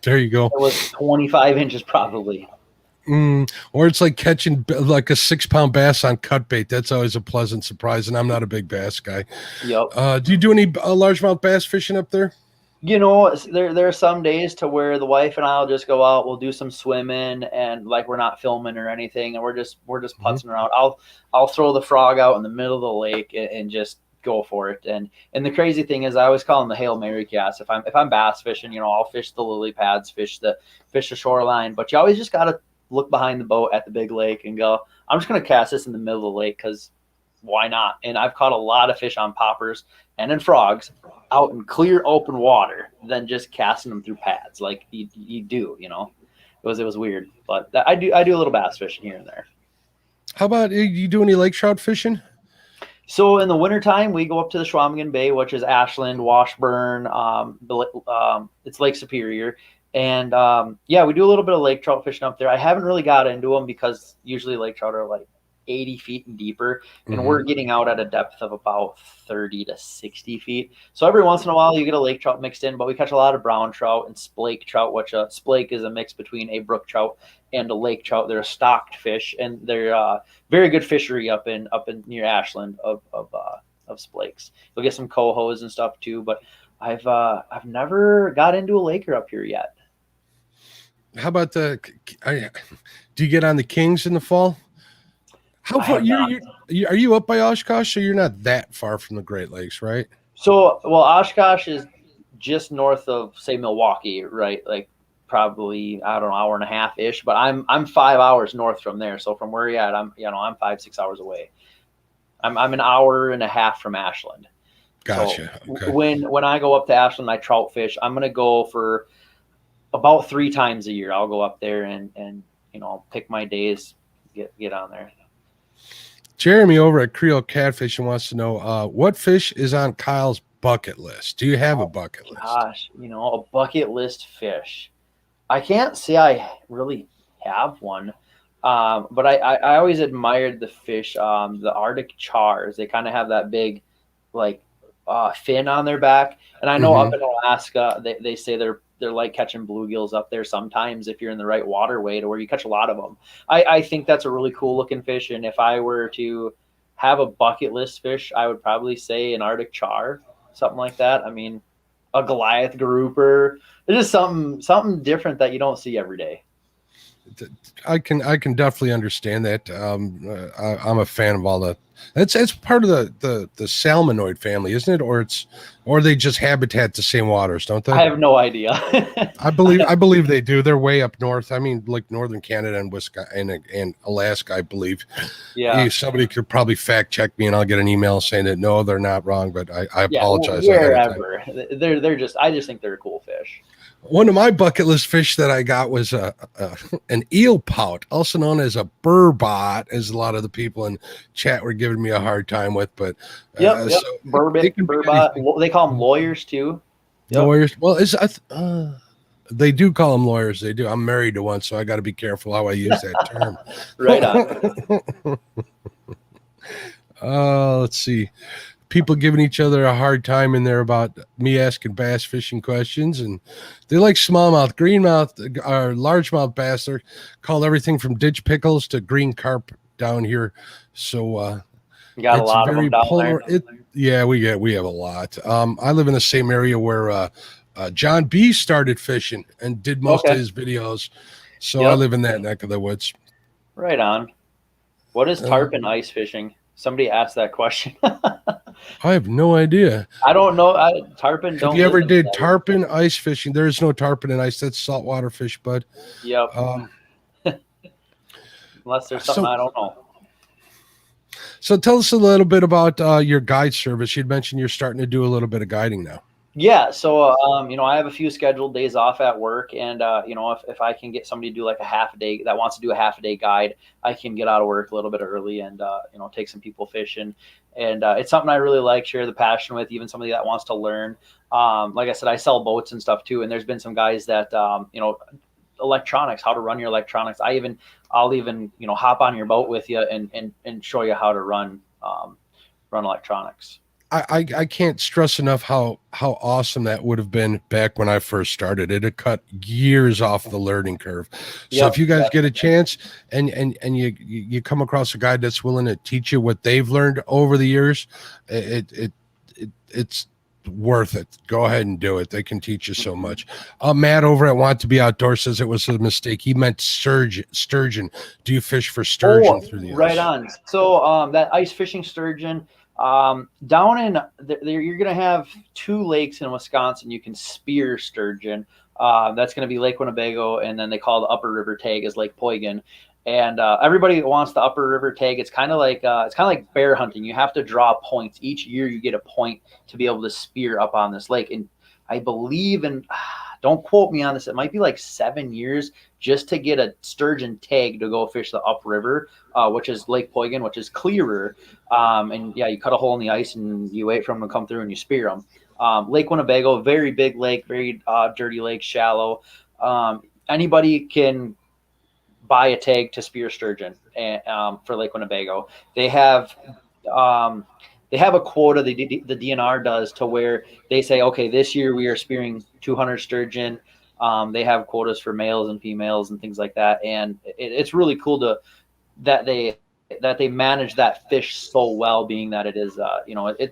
There you go. It was 25 inches probably. Or it's like catching like a 6-pound bass on cut bait. That's always a pleasant surprise, and I'm not a big bass guy. Yep. Do you do any largemouth bass fishing up there? There are some days to where the wife and I'll just go out. We'll do some swimming, and like we're not filming or anything, and we're just putzing around. I'll throw the frog out in the middle of the lake and just go for it. And the crazy thing is, I always call them the Hail Mary cast. If I'm bass fishing, I'll fish the lily pads, fish the shoreline, but you always just gotta look behind the boat at the big lake and go, I'm just going to cast this in the middle of the lake because why not? And I've caught a lot of fish on poppers and in frogs out in clear open water than just casting them through pads like you do, It was weird, but I do a little bass fishing here and there. How about you do any lake trout fishing? So in the wintertime, we go up to the Schwamigan Bay, which is Ashland, Washburn, it's Lake Superior. And yeah, we do a little bit of lake trout fishing up there. I haven't really got into them because usually lake trout are like 80 feet and deeper, and we're getting out at a depth of about 30 to 60 feet. So every once in a while you get a lake trout mixed in, but we catch a lot of brown trout and splake trout, which splake is a mix between a brook trout and a lake trout. They're a stocked fish, and they're very good fishery up in near Ashland of splakes. You'll get some cohos and stuff too, but I've never got into a laker up here yet. How about do you get on the Kings in the fall? How far are you up by Oshkosh? So you're not that far from the Great Lakes, right? So, well, Oshkosh is just north of, say, Milwaukee, right? Like probably, I don't know, hour and a half ish, but I'm 5 hours north from there. So from where you're at, I'm 5-6 hours away. I'm an hour and a half from Ashland. Gotcha. So okay. When I go up to Ashland, I trout fish. I'm going to go for about 3 times a year. I'll go up there and pick my days, get on there. Jeremy over at Creole Catfishing wants to know what fish is on Kyle's bucket list. Do you have a bucket list? Gosh, a bucket list fish. I can't say I really have one, but I always admired the fish, the Arctic chars. They kind of have that big, like, fin on their back, and I know up in Alaska they say they're like catching bluegills up there sometimes if you're in the right waterway to where you catch a lot of them. I think that's a really cool looking fish, and if I were to have a bucket list fish, I would probably say an Arctic char, something like that. I mean, a Goliath grouper. It's just something different that you don't see every day. I can definitely understand that. I'm a fan of all the. It's part of the salmonoid family, isn't it? Or they just habitat the same waters, don't they? I have no idea. I believe they do. They're way up north. I mean, like northern Canada and Wisconsin and Alaska, I believe. Yeah. Somebody could probably fact check me, and I'll get an email saying that no, they're not wrong. But I apologize. Wherever I just think they're a cool fish. One of my bucket list fish that I got was an eel pout, also known as a burbot, as a lot of the people in chat were giving me a hard time with. But So burbot. They call them lawyers too. Yep. Lawyers. Well, they do call them lawyers. They do. I'm married to one, so I got to be careful how I use that term. Right on. Let's see. people giving each other a hard time in there about me asking bass fishing questions, and they like smallmouth, greenmouth, or largemouth bass. They're called everything from ditch pickles to green carp down here. So You got a it's lot of very them down polar. there. Yeah, we have a lot. I live in the same area where John B started fishing and did most of his videos. So I live in that neck of the woods. Right on. What is tarpon ice fishing? Somebody asked that question. I have no idea. I don't know. Tarpon. If you ever did tarpon ice fishing, there is no tarpon in ice. That's saltwater fish, bud. Yep. Unless there's something I don't know. So tell us a little bit about your guide service. You'd mentioned you're starting to do a little bit of guiding now. Yeah, so I have a few scheduled days off at work, and if I can get somebody to do like a half a day that wants to do a half a day guide, I can get out of work a little bit early and take some people fishing, and it's something I really like, share the passion with, even somebody that wants to learn. Like I said, I sell boats and stuff too, and there's been some guys that electronics, how to run your electronics. I'll even hop on your boat with you and show you how to run electronics. I can't stress enough how awesome that would have been back when I first started. It had cut years off the learning curve. So if you guys get a chance and you come across a guy that's willing to teach you what they've learned over the years, it's worth it. Go ahead and do it. They can teach you so much. Matt over at Want to Be Outdoors says it was a mistake. He meant sturgeon. Do you fish for sturgeon through the ice? Right on. So that ice fishing sturgeon, down in there, you're going to have 2 lakes in Wisconsin. You can spear sturgeon. That's going to be Lake Winnebago, and then they call the upper river tag is Lake Poygan. And everybody wants the upper river tag. It's kind of like bear hunting. You have to draw points each year. You get a point to be able to spear up on this lake. And I believe don't quote me on this, it might be like 7 years just to get a sturgeon tag to go fish the upriver, which is Lake Poygan, which is clearer. And yeah, you cut a hole in the ice and you wait for them to come through and you spear them. Lake Winnebago, very big lake, very dirty lake, shallow. Anybody can buy a tag to spear sturgeon for Lake Winnebago. They have a quota, the DNR does, to where they say, okay, this year we are spearing 200 sturgeon. They have quotas for males and females and things like that. And it's really cool that they manage that fish so well, being that it is,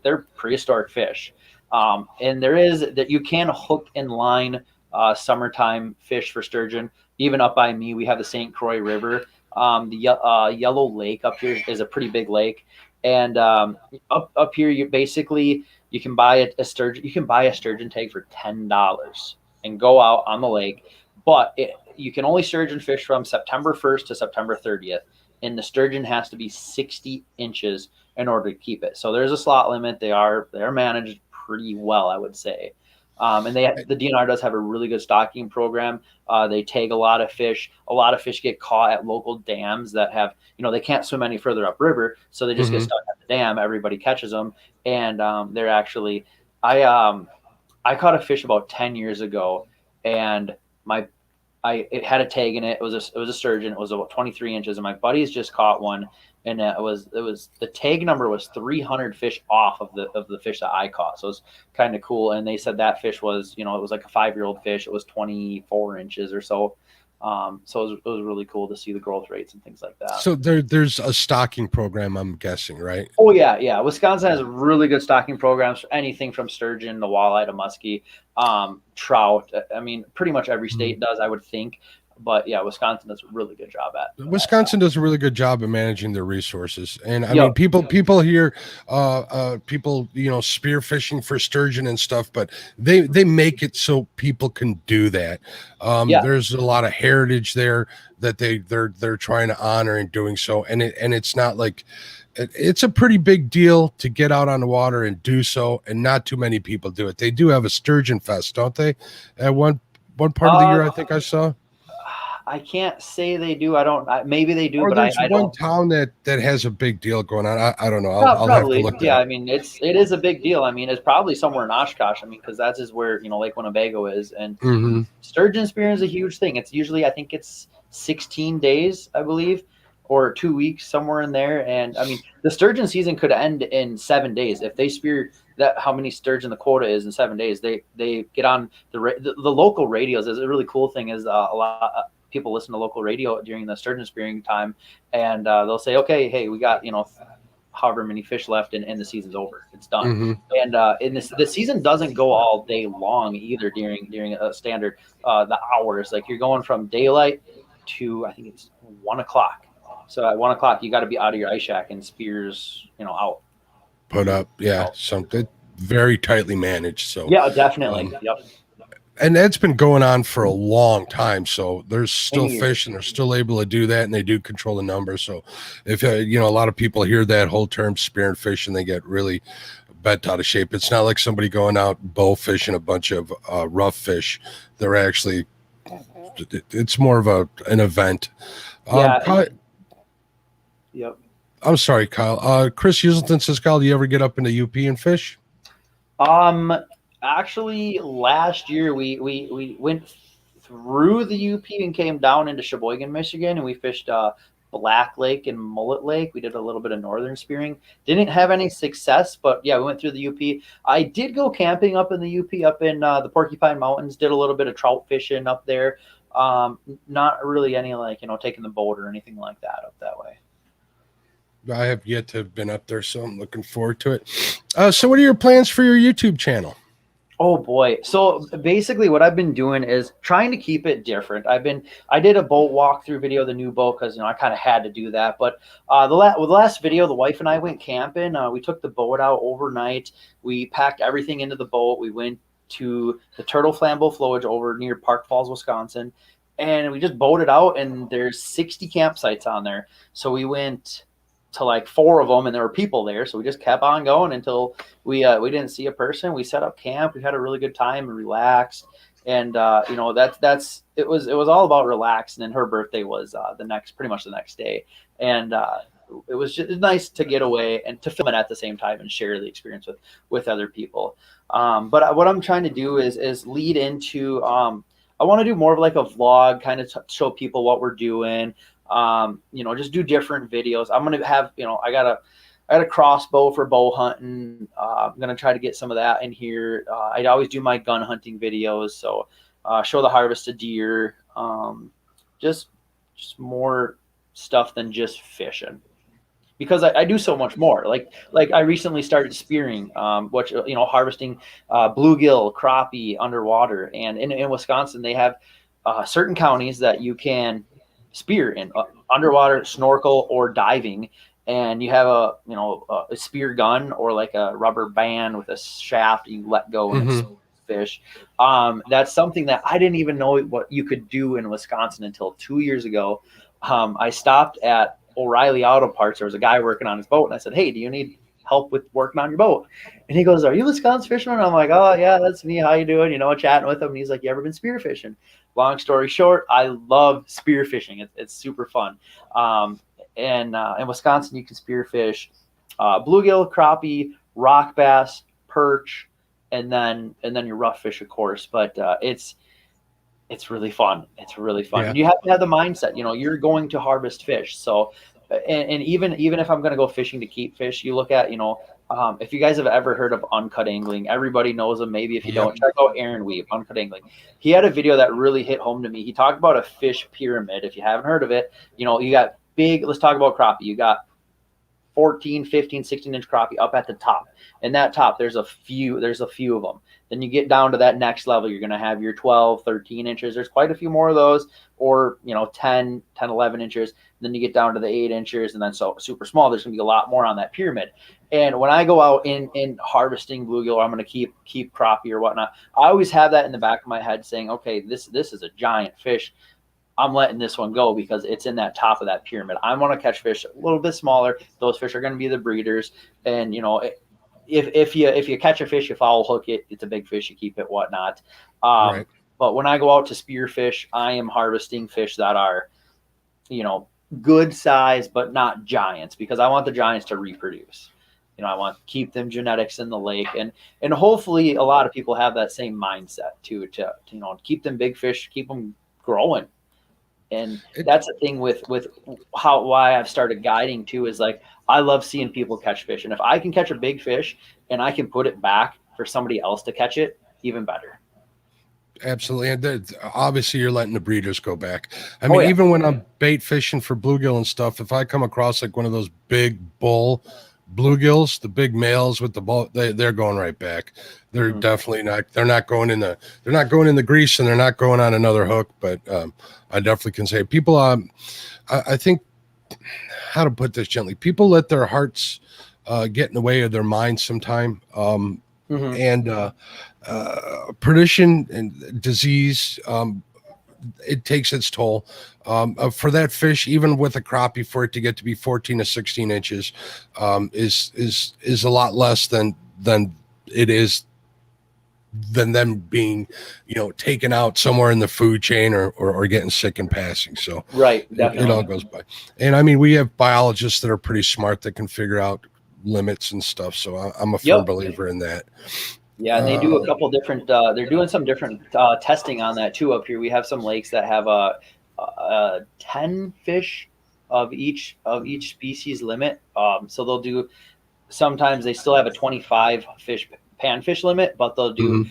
they're prehistoric fish. And there is that you can hook and line summertime fish for sturgeon. Even up by me, we have the St. Croix River. The Yellow Lake up here is a pretty big lake. And up here, you can buy a sturgeon. You can buy a sturgeon tag for $10 and go out on the lake. But you can only sturgeon fish from September 1st to September 30th, and the sturgeon has to be 60 inches in order to keep it. So there's a slot limit. They're managed pretty well, I would say. And the DNR does have a really good stocking program. They tag a lot of fish. A lot of fish get caught at local dams that have, they can't swim any further upriver, so they just get stuck at the dam. Everybody catches them, and they're actually. I caught a fish about 10 years ago, and it had a tag in it. It was a sturgeon. It was about 23 inches, and my buddies just caught one. And it was the tag number was 300 fish off of the fish that I caught. So it was kind of cool. And they said that fish was, it was like a 5-year-old fish. It was 24 inches or so. So it was really cool to see the growth rates and things like that. So there's a stocking program, I'm guessing, right? Oh yeah. Wisconsin has really good stocking programs for anything from sturgeon to walleye to muskie, trout. I mean, pretty much every state does, I would think. But yeah, Wisconsin does a really good job at. Wisconsin does a really good job of managing their resources, and I mean, people here, people spear fishing for sturgeon and stuff, but they make it so people can do that. There's a lot of heritage there that they're trying to honor in doing so, and it's not like it's a pretty big deal to get out on the water and do so, and not too many people do it. They do have a sturgeon fest, don't they? At one part of the year, I think I saw. I can't say they do. Maybe they do, or but there's I one don't. Town that has a big deal going on. I don't know. I'll have to look. Yeah, I mean, it is a big deal. I mean, it's probably somewhere in Oshkosh. I mean, because that is where Lake Winnebago is, and sturgeon spearing is a huge thing. It's usually, I think it's 16 days, I believe. or 2 weeks, somewhere in there. And I mean, the sturgeon season could end in 7 days if they spear that. How many sturgeon the quota is in 7 days? They get on the local radios. Is a really cool thing. Is a lot of people listen to local radio during the sturgeon spearing time, and they'll say, okay, hey, we got however many fish left, and the season's over. It's done. Mm-hmm. And in the season doesn't go all day long either. During a standard the hours, like you're going from daylight to I think it's 1 o'clock. So at 1 o'clock, you got to be out of your ice shack and spears, out. Put up, yeah, something very tightly managed. So yeah, definitely. Yep. And that's been going on for a long time. So there's still Years. fish, and they're still able to do that, and they do control the numbers. So if a lot of people hear that whole term spearing fish and they get really bent out of shape, it's not like somebody going out bow fishing a bunch of rough fish. They're actually, it's more of an event. Yeah. Yep. I'm sorry, Kyle. Chris Uselton says, Kyle, do you ever get up into UP and fish? Actually, last year we went through the UP and came down into Sheboygan, Michigan, and we fished Black Lake and Mullet Lake. We did a little bit of northern spearing. Didn't have any success, but yeah, we went through the UP. I did go camping up in the UP, up in the Porcupine Mountains. Did a little bit of trout fishing up there. Not really any taking the boat or anything like that up that way. I have yet to have been up there, so I'm looking forward to it. So what are your plans for your YouTube channel? Oh boy. So basically what I've been doing is trying to keep it different. I did a boat walkthrough video, the new boat, because I kind of had to do that. But the last video, the wife and I went camping. We took the boat out overnight. We packed everything into the boat. We went to the Turtle Flambeau Flowage over near Park Falls, Wisconsin, and we just boated out, and there's 60 campsites on there. So we went to like 4 of them, and there were people there, so we just kept on going until we didn't see a person. We set up camp. We had a really good time and relaxed, and it was all about relaxing. And her birthday was pretty much the next day, and it was just nice to get away and to film it at the same time and share the experience with other people. But what I'm trying to do is lead into I want to do more of like a vlog, kind of show people what we're doing. Just do different videos. I'm gonna have, I got a crossbow for bow hunting. I'm gonna try to get some of that in here. I always do my gun hunting videos, so show the harvested deer. Just more stuff than just fishing, because I do so much more. Like I recently started spearing, which harvesting bluegill, crappie underwater, and in Wisconsin they have certain counties that you can spear in underwater, snorkel, or diving, and you have a spear gun or like a rubber band with a shaft you let go and it's fish. That's something that I didn't even know what you could do in Wisconsin until 2 years ago. I stopped at O'Reilly Auto Parts. There was a guy working on his boat, and I said, hey, do you need help with working on your boat? And he goes, are you a Wisconsin fisherman? I'm like, oh yeah, that's me. How you doing? Chatting with him. And he's like, you ever been spear fishing? Long story short, I love spear fishing. It's super fun. In Wisconsin, you can spearfish bluegill, crappie, rock bass, perch, and then your rough fish, of course. But it's really fun. It's really fun. Yeah. And you have to have the mindset. You're going to harvest fish. So, and even if I'm going to go fishing to keep fish, you look at if you guys have ever heard of uncut angling, everybody knows him. Maybe if you don't, check out Aaron Weave, uncut angling. He had a video that really hit home to me. He talked about a fish pyramid. If you haven't heard of it, you got big, let's talk about crappie. You got 14, 15, 16-inch crappie up at the top. And that top, there's a few of them. Then you get down to that next level, you're going to have your 12, 13 inches. There's quite a few more of those, or 10, 11 inches. Then you get down to the 8 inches, and then so super small. There's going to be a lot more on that pyramid. And when I go out in harvesting bluegill, or I'm going to keep crappie or whatnot, I always have that in the back of my head saying, okay, this is a giant fish. I'm letting this one go because it's in that top of that pyramid. I want to catch fish a little bit smaller. Those fish are going to be the breeders. And, if you catch a fish, you foul hook it, it's a big fish, you keep it, whatnot. Right. But when I go out to spearfish, I am harvesting fish that are, good size, but not giants, because I want the giants to reproduce. I want to keep them genetics in the lake, and hopefully a lot of people have that same mindset too, to keep them big fish, keep them growing. And that's the thing with why I've started guiding too, is like, I love seeing people catch fish. And if I can catch a big fish and I can put it back for somebody else to catch it, even better. Absolutely. And obviously you're letting the breeders go back. I Oh, mean, yeah. even when I'm bait fishing for bluegill and stuff, if I come across like one of those big bull bluegills, the big males with the ball, they're going right back. They're definitely not, they're not going in the grease, and they're not going on another hook. But I definitely can say people, I think, how to put this gently, people let their hearts get in the way of their minds sometime. And predation and disease, it takes its toll. For that fish, even with a crappie, for it to get to be 14 to 16 inches, is a lot less than it is than them being, taken out somewhere in the food chain or getting sick and passing. So Right, it all goes by. And I mean, we have biologists that are pretty smart that can figure out limits and stuff. So I'm a firm believer in that. Yeah, and they do a couple different. They're doing some different testing on that too up here. We have some lakes that have a 10 fish of each species limit. So they'll do. Sometimes they still have a 25 fish panfish limit, but they'll do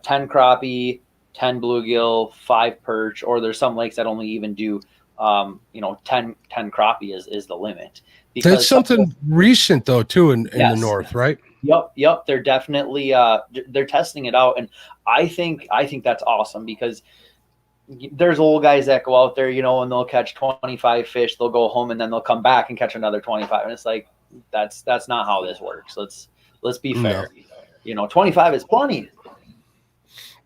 10 crappie, 10 bluegill, 5 perch, or there's some lakes that only even do 10 crappie is the limit. Because that's something recent though too in the north, right? Yep. They're definitely they're testing it out, and I think that's awesome, because there's old guys that go out there, and they'll catch 25 fish, they'll go home, and then they'll come back and catch another 25, and it's like that's not how this works. Let's be fair. 25 is plenty.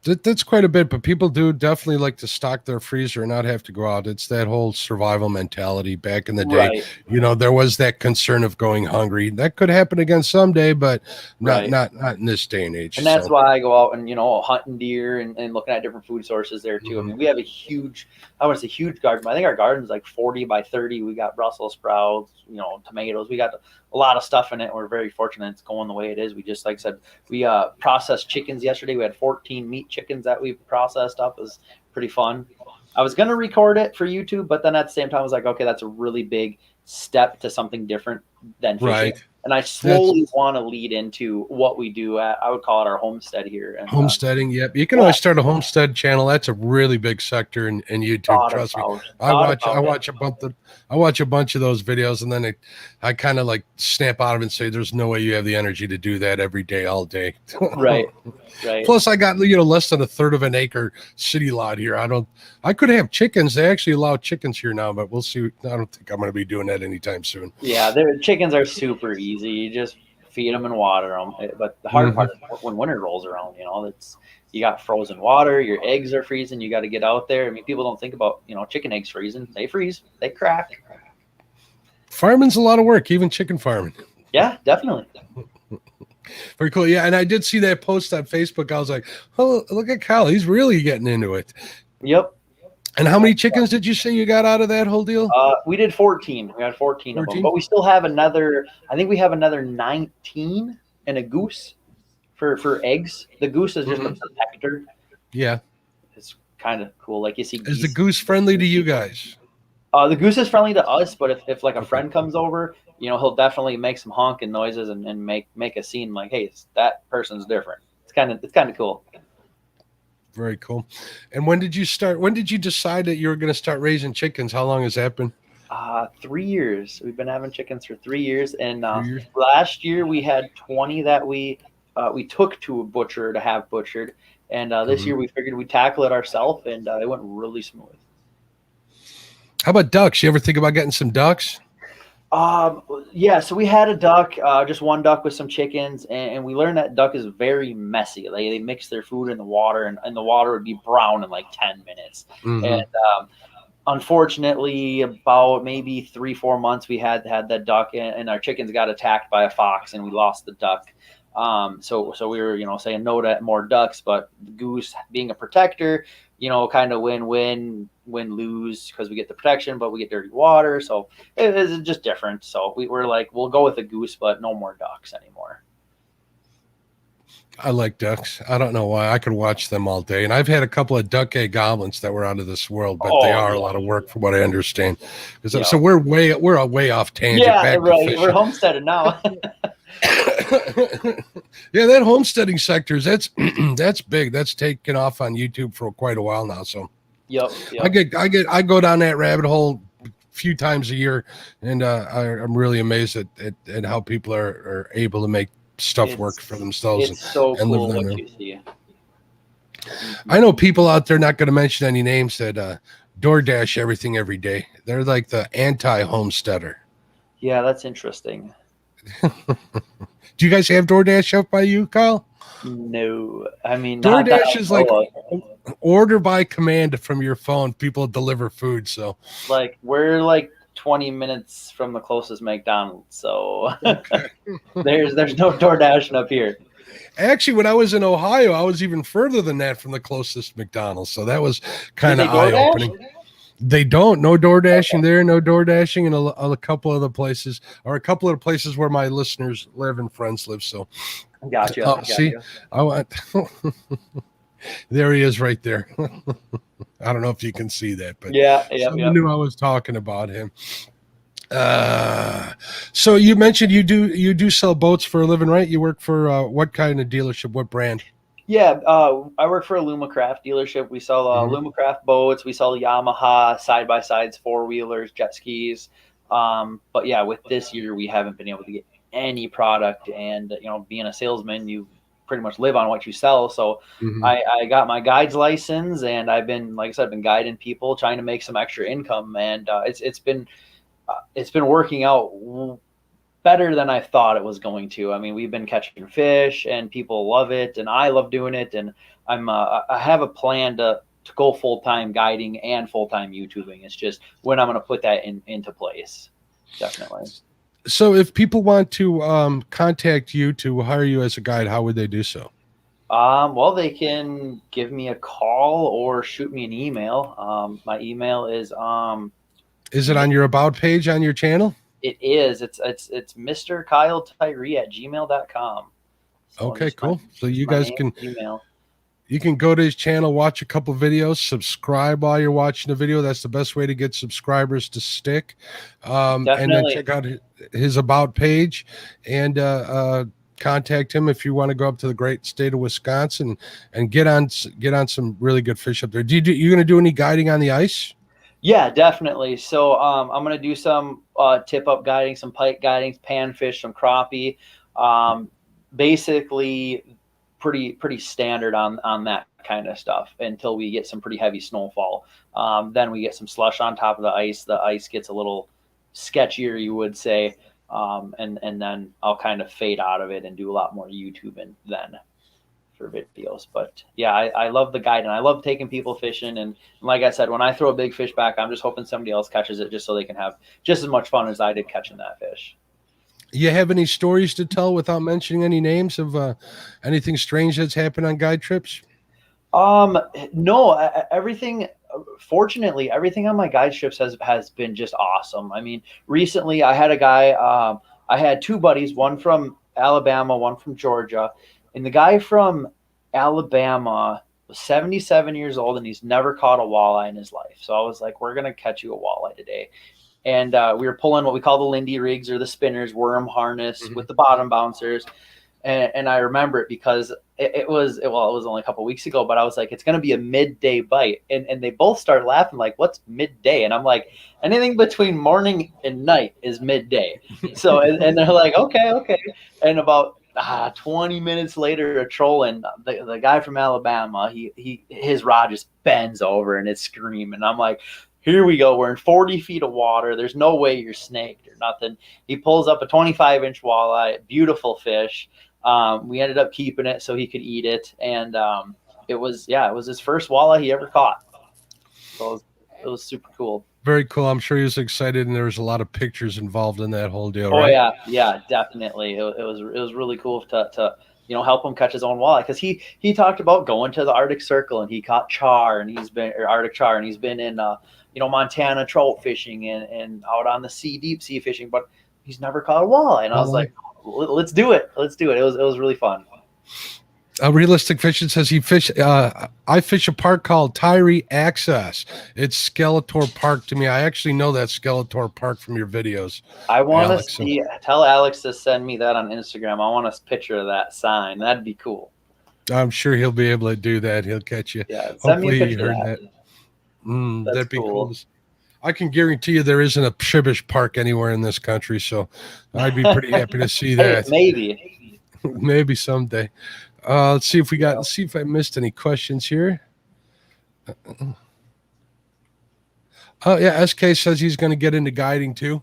That's quite a bit, but people do definitely like to stock their freezer and not have to go out. It's that whole survival mentality. Back in the day, there was that concern of going hungry. That could happen again someday, but not in this day and age. And that's why I go out and hunting deer and looking at different food sources there too. I mean, we have a huge, I want to say huge garden. I think our garden's like 40 by 30. We got Brussels sprouts, tomatoes. We got a lot of stuff in it. We're very fortunate it's going the way it is. We just, like I said, we processed chickens yesterday. We had 14 meat chickens that we processed up. It was pretty fun. I was going to record it for YouTube, but then at the same time I was like, okay, that's a really big step to something different than fishing. Right. And I slowly want to lead into what we do at, I would call it our homestead here. And, homesteading, yep. You can always start a homestead channel. That's a really big sector in YouTube. Trust me. I watch a bunch of those videos, and then I kind of like snap out of it and say, "There's no way you have the energy to do that every day, all day." Right. Plus, I got less than a third of an acre city lot here. I could have chickens. They actually allow chickens here now, but we'll see. I don't think I'm going to be doing that anytime soon. Yeah, their chickens are super easy. You just feed them and water them. But the hard part is when winter rolls around, you got frozen water, your eggs are freezing, you got to get out there. I mean, people don't think about, chicken eggs freezing. They freeze, they crack. Farming's a lot of work, even chicken farming. Yeah, definitely. Very cool. Yeah, and I did see that post on Facebook. I was like, oh, look at Kyle. He's really getting into it. Yep. And how many chickens did you say you got out of that whole deal? We did 14. We had 14 of them, but we still have another. I think we have another 19 and a goose for eggs. The goose is just a protector. Yeah, it's kind of cool. Like you see, is the goose friendly to you guys? The goose is friendly to us, but if like a friend comes over, he'll definitely make some honking noises and make a scene. Like, hey, that person's different. It's kind of cool. Very cool. And when did you decide that you were going to start raising chickens? How long has that been? 3 years. We've been having chickens for 3 years. And last year we had 20 that we took to a butcher to have butchered. And this year we figured we'd tackle it ourselves, and it went really smooth. How about ducks? You ever think about getting some ducks? Yeah, so we had a duck, just one duck with some chickens, and we learned that duck is very messy. They mix their food in the water, and the water would be brown in like 10 minutes. And unfortunately, about maybe 3-4 months, we had that duck, and our chickens got attacked by a fox, and we lost the duck. So we were, saying no to more ducks, but the goose being a protector, kind of win-lose, because we get the protection, but we get dirty water. So it's just different. So we were like, we'll go with the goose, but no more ducks anymore. I like ducks. I don't know why. I could watch them all day. And I've had a couple of duck egg goblins that were out of this world, but they Oh, are a yeah. lot of work from what I understand. Yeah. So we're way off tangent. Yeah, Back to right. We're fishing. homesteaded now. Yeah, that homesteading sectors, that's that's big. That's taken off on YouTube for quite a while now. So Yep. I go down that rabbit hole a few times a year, and I'm really amazed at how people are able to make stuff work for themselves It's so and live cool their what life. you see. I know people out there, not going to mention any names, that DoorDash everything every day. They're like the anti-homesteader. Yeah, that's interesting. Do you guys have DoorDash up by you, Kyle? No, I mean, not DoorDash that is I like know of. order by command from your phone. People deliver food. So Like we're like 20 minutes from the closest McDonald's, so okay. there's no DoorDashing up here. Actually, when I was in Ohio, I was even further than that from the closest McDonald's. So that was Did kind they of eye DoorDash? opening. They don't. No door dashing there. No door dashing in a couple other places, or a couple of places where my listeners live and friends live. So, Gotcha. see, I want. There he is, right there. I don't know if you can see that, but Yeah. someone knew I was talking about him. So you mentioned you do sell boats for a living, right? You work for what kind of dealership? What brand? Yeah, I work for a Lumacraft dealership. We sell Lumacraft boats. We sell Yamaha side-by-sides, four-wheelers, jet skis. But yeah, with this year, we haven't been able to get any product. And, you know, being a salesman, you pretty much live on what you sell. So I got my guide's license, and I've been, like I said, I've been guiding people, trying to make some extra income. And it's been working out better than I thought it was going to. I mean, we've been catching fish, and people love it, and I love doing it. And I have a plan to go full time guiding and full time YouTubing. It's just when I'm going to put that into place. Definitely. So, if people want to contact you to hire you as a guide, how would they do so? Well, they can give me a call or shoot me an email. My email is it on your about page on your channel? It is. It's Mr. Kyle Tyree at gmail.com. So okay, cool. So you guys can email. You can go to his channel, watch a couple videos, subscribe while you're watching the video. That's the best way to get subscribers to stick. And then check out his about page and contact him if you want to go up to the great state of Wisconsin and get on some really good fish up there. You going to do any guiding on the ice? Yeah, definitely. So I'm going to do some tip up guiding, some pike guiding, panfish, some crappie. Basically pretty standard on that kind of stuff until we get some pretty heavy snowfall. Then we get some slush on top of the ice. The ice gets a little sketchier, you would say. And then I'll kind of fade out of it and do a lot more YouTubing then for videos. But yeah, I love the guide, and I love taking people fishing. And like I said, when I throw a big fish back, I'm just hoping somebody else catches it just so they can have just as much fun as I did catching that fish. You have any stories to tell without mentioning any names of anything strange that's happened on guide trips? No, fortunately, everything on my guide trips has been just awesome. I mean, recently I had a guy, I had two buddies, one from Alabama, one from Georgia. And the guy from Alabama was 77 years old, and he's never caught a walleye in his life. So I was like, we're going to catch you a walleye today. And we were pulling what we call the Lindy rigs, or the spinners, worm harness with the bottom bouncers. And I remember it because it was only a couple of weeks ago, but I was like, it's going to be a midday bite. And they both started laughing, like, what's midday? And I'm like, anything between morning and night is midday. So, and they're like, okay. And about 20 minutes later, a trolling, the guy from Alabama, his rod just bends over and it's screaming. I'm like, here we go. We're in 40 feet of water. There's no way you're snaked or nothing. He pulls up a 25-inch walleye, beautiful fish. We ended up keeping it so he could eat it. And it was his first walleye he ever caught. So it was super cool. Very cool. I'm sure he was excited, and there was a lot of pictures involved in that whole deal. Oh, right? Yeah, definitely. It was really cool to help him catch his own walleye, because he talked about going to the Arctic Circle, and he caught Arctic char, and he's been in Montana trout fishing and out on the deep sea fishing, but he's never caught a walleye. And I was like, let's do it. It was really fun. Realistic Fishing says I fish a park called Tyree Access. It's Skeletor Park to me. I actually know that Skeletor Park from your videos. I want to Alex. see. Tell Alex to send me that on Instagram. I want a picture of that sign. That'd be cool. I'm sure he'll be able to do that. He'll catch you. Yeah, send me a picture of that. That'd be cool. I can guarantee you there isn't a Shibish Park anywhere in this country, so I'd be pretty happy to see that. Maybe. Maybe someday. Let's see if we got. Let's see if I missed any questions here. Oh yeah, SK says he's going to get into guiding too.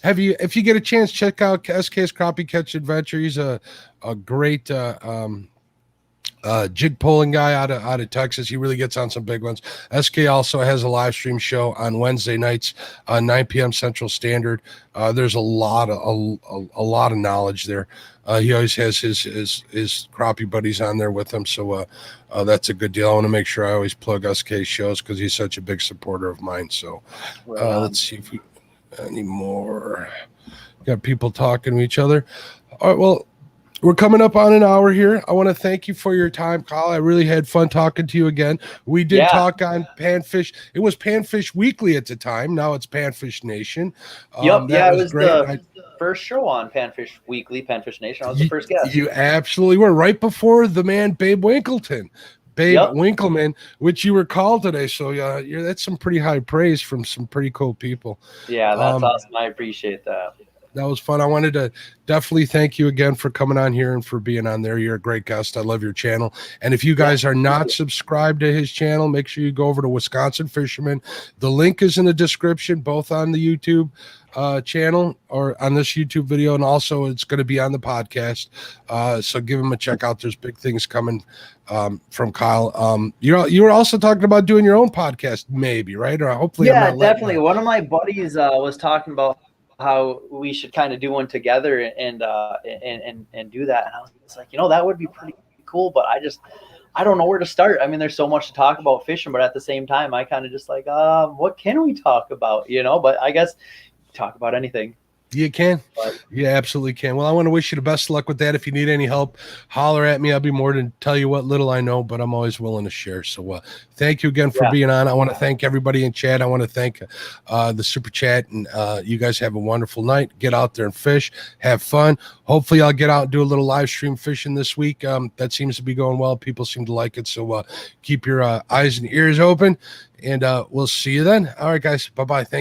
If you get a chance, check out SK's Crappie Catch Adventure. He's a great jig pulling guy out of Texas. He really gets on some big ones. SK also has a live stream show on Wednesday nights, 9 p.m. Central Standard. There's a lot of knowledge there. He always has his crappie buddies on there with him, so that's a good deal. I want to make sure I always plug SK's shows because he's such a big supporter of mine. So let's see if we any more. Got people talking to each other. All right, well. We're coming up on an hour here. I want to thank you for your time, Kyle. I really had fun talking to you again. We did talk on Panfish. It was Panfish Weekly at the time. Now it's Panfish Nation. Yep. Yeah, it was the first show on Panfish Weekly, Panfish Nation. I was the first guest. You absolutely were. Right before the man, Babe Winkleton. Winkleman, which you were called today. So that's some pretty high praise from some pretty cool people. Yeah, that's awesome. I appreciate that. That was fun. I wanted to definitely thank you again for coming on here and for being on there. You're a great guest. I love your channel. And if you guys are not subscribed to his channel, make sure you go over to Wisconsin Fisherman. The link is in the description, both on the YouTube channel or on this YouTube video, and also it's going to be on the podcast. So give him a check out. There's big things coming from Kyle. You were also talking about doing your own podcast, maybe, right? Or hopefully, yeah, definitely. One of my buddies was talking about how we should kind of do one together and do that. And I was like, that would be pretty cool, but I don't know where to start. I mean, there's so much to talk about fishing, but at the same time, I kind of just like, what can we talk about? But I guess talk about anything. You can. You absolutely can. Well, I want to wish you the best of luck with that. If you need any help, holler at me. I'll be more than tell you what little I know, but I'm always willing to share. So thank you again for being on. I want to thank everybody in chat. I want to thank the super chat, and you guys have a wonderful night. Get out there and fish. Have fun. Hopefully I'll get out and do a little live stream fishing this week. That seems to be going well. People seem to like it. So keep your eyes and ears open, and we'll see you then. All right, guys. Bye-bye. Thank you.